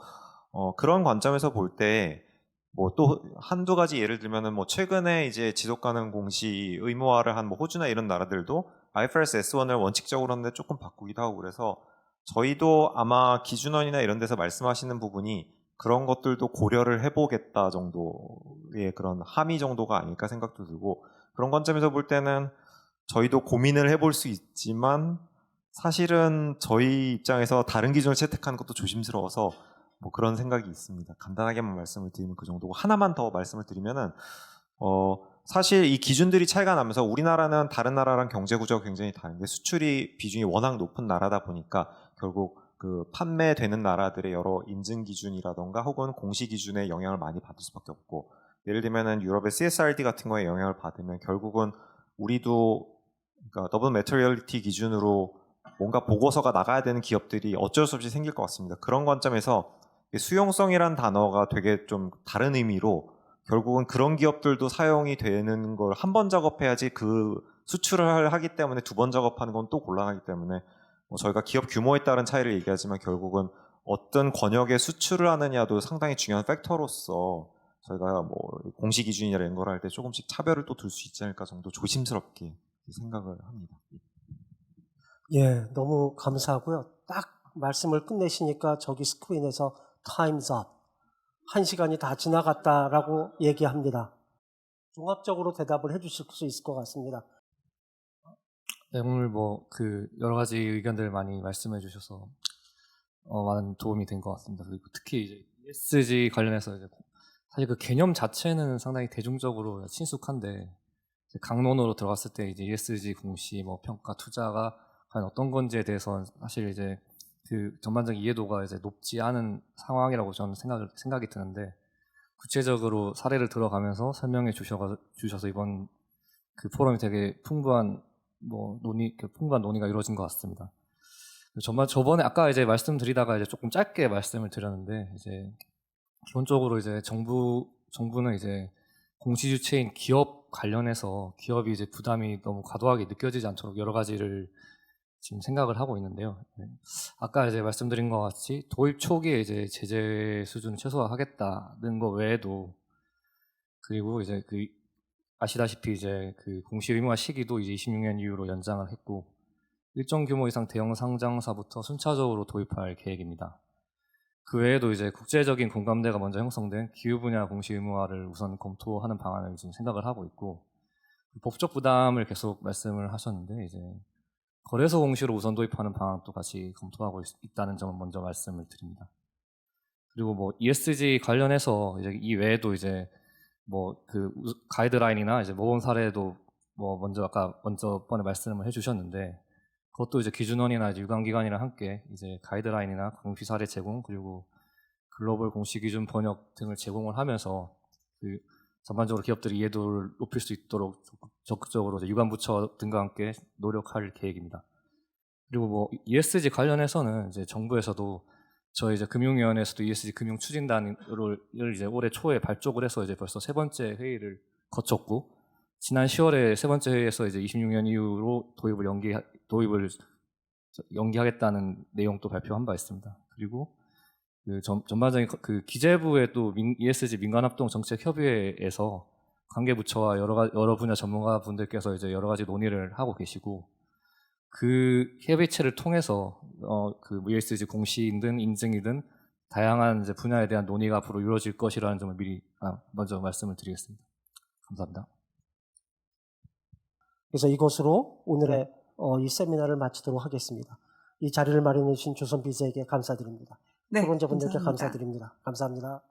그런 관점에서 볼 때 뭐 또 한두 가지 예를 들면은 뭐 최근에 이제 지속 가능 공시 의무화를 한 뭐 호주나 이런 나라들도 IFRS S1을 원칙적으로 하는데 조금 바꾸기도 하고 그래서 저희도 아마 기준원이나 이런 데서 말씀하시는 부분이 그런 것들도 고려를 해보겠다 정도의 그런 함의 정도가 아닐까 생각도 들고 그런 관점에서 볼 때는 저희도 고민을 해볼 수 있지만 사실은 저희 입장에서 다른 기준을 채택하는 것도 조심스러워서 뭐 그런 생각이 있습니다. 간단하게만 말씀을 드리면 그 정도고 하나만 더 말씀을 드리면은 사실 이 기준들이 차이가 나면서 우리나라는 다른 나라랑 경제 구조가 굉장히 다른데 수출이 비중이 워낙 높은 나라다 보니까 결국 그 판매되는 나라들의 여러 인증 기준이라던가 혹은 공시 기준에 영향을 많이 받을 수밖에 없고 예를 들면은 유럽의 CSRD 같은 거에 영향을 받으면 결국은 우리도 그러니까 더블 매터리얼리티 기준으로 뭔가 보고서가 나가야 되는 기업들이 어쩔 수 없이 생길 것 같습니다. 그런 관점에서 수용성이란 단어가 되게 좀 다른 의미로 결국은 그런 기업들도 사용이 되는 걸 한 번 작업해야지 그 수출을 하기 때문에 두 번 작업하는 건 또 곤란하기 때문에 저희가 기업 규모에 따른 차이를 얘기하지만 결국은 어떤 권역에 수출을 하느냐도 상당히 중요한 팩터로서 저희가 뭐 공시 기준이나 이런 걸 할 때 조금씩 차별을 또 둘 수 있지 않을까 정도 조심스럽게 생각을 합니다. 예, 너무 감사하고요. 딱 말씀을 끝내시니까 저기 스크린에서 Time's up. 1시간이 다 지나갔다라고 얘기합니다. 종합적으로 대답을 해주실 수 있을 것 같습니다. 네, 오늘 뭐 그 여러 가지 의견들 많이 말씀해 주셔서 많은 도움이 된 것 같습니다. 그리고 특히 이제 ESG 관련해서 이제 사실 그 개념 자체는 상당히 대중적으로 친숙한데 이제 강론으로 들어갔을 때 이제 ESG 공시, 뭐 평가, 투자가 과연 어떤 건지에 대해서는 사실 이제 그 전반적인 이해도가 이제 높지 않은 상황이라고 저는 생각이 드는데 구체적으로 사례를 들어가면서 설명해 주셔서 이번 그 포럼이 되게 풍부한 논의가 이루어진 것 같습니다. 저번에 아까 이제 말씀드리다가 이제 조금 짧게 말씀을 드렸는데 이제 기본적으로 이제 정부는 이제 공시 주체인 기업 관련해서 기업이 이제 부담이 너무 과도하게 느껴지지 않도록 여러 가지를 지금 생각을 하고 있는데요. 아까 이제 말씀드린 것 같이 도입 초기에 이제 제재 수준을 최소화하겠다는 거 외에도 그리고 이제 그 아시다시피 이제 그 공시 의무화 시기도 이제 26년 이후로 연장을 했고 일정 규모 이상 대형 상장사부터 순차적으로 도입할 계획입니다. 그 외에도 이제 국제적인 공감대가 먼저 형성된 기후 분야 공시 의무화를 우선 검토하는 방안을 지금 생각을 하고 있고 법적 부담을 계속 말씀을 하셨는데 이제 거래소 공시로 우선 도입하는 방안도 같이 검토하고 있다는 점은 먼저 말씀을 드립니다. 그리고 뭐 ESG 관련해서 이제 이 외에도 이제 뭐 그 가이드라인이나 이제 모범 사례도 뭐 먼저 번에 말씀을 해주셨는데 그것도 이제 기준원이나 이제 유관기관이랑 함께 이제 가이드라인이나 공시 사례 제공 그리고 글로벌 공시 기준 번역 등을 제공을 하면서 그 전반적으로 기업들이 이해도를 높일 수 있도록 적극적으로 유관부처 등과 함께 노력할 계획입니다. 그리고 뭐 ESG 관련해서는 이제 정부에서도 저희 이제 금융위원회에서도 ESG 금융 추진단을 이제 올해 초에 발족을 해서 이제 벌써 3번째 회의를 거쳤고 지난 10월에 3번째 회의에서 이제 26년 이후로 도입을 연기하겠다는 내용도 발표한 바 있습니다. 그리고 그 전반적인 그 기재부의 또 ESG 민간합동 정책 협의회에서 관계부처와 여러 분야 전문가 분들께서 이제 여러 가지 논의를 하고 계시고 그 협의체를 통해서 그 ESG 공시이든 인증이든 다양한 이제 분야에 대한 논의가 앞으로 이루어질 것이라는 점을 미리 먼저 말씀을 드리겠습니다. 감사합니다. 그래서 이것으로 오늘의 이 세미나를 마치도록 하겠습니다. 이 자리를 마련해 주신 조선비즈에게 감사드립니다. 네, 토론자분들께 감사합니다. 감사드립니다. 감사합니다.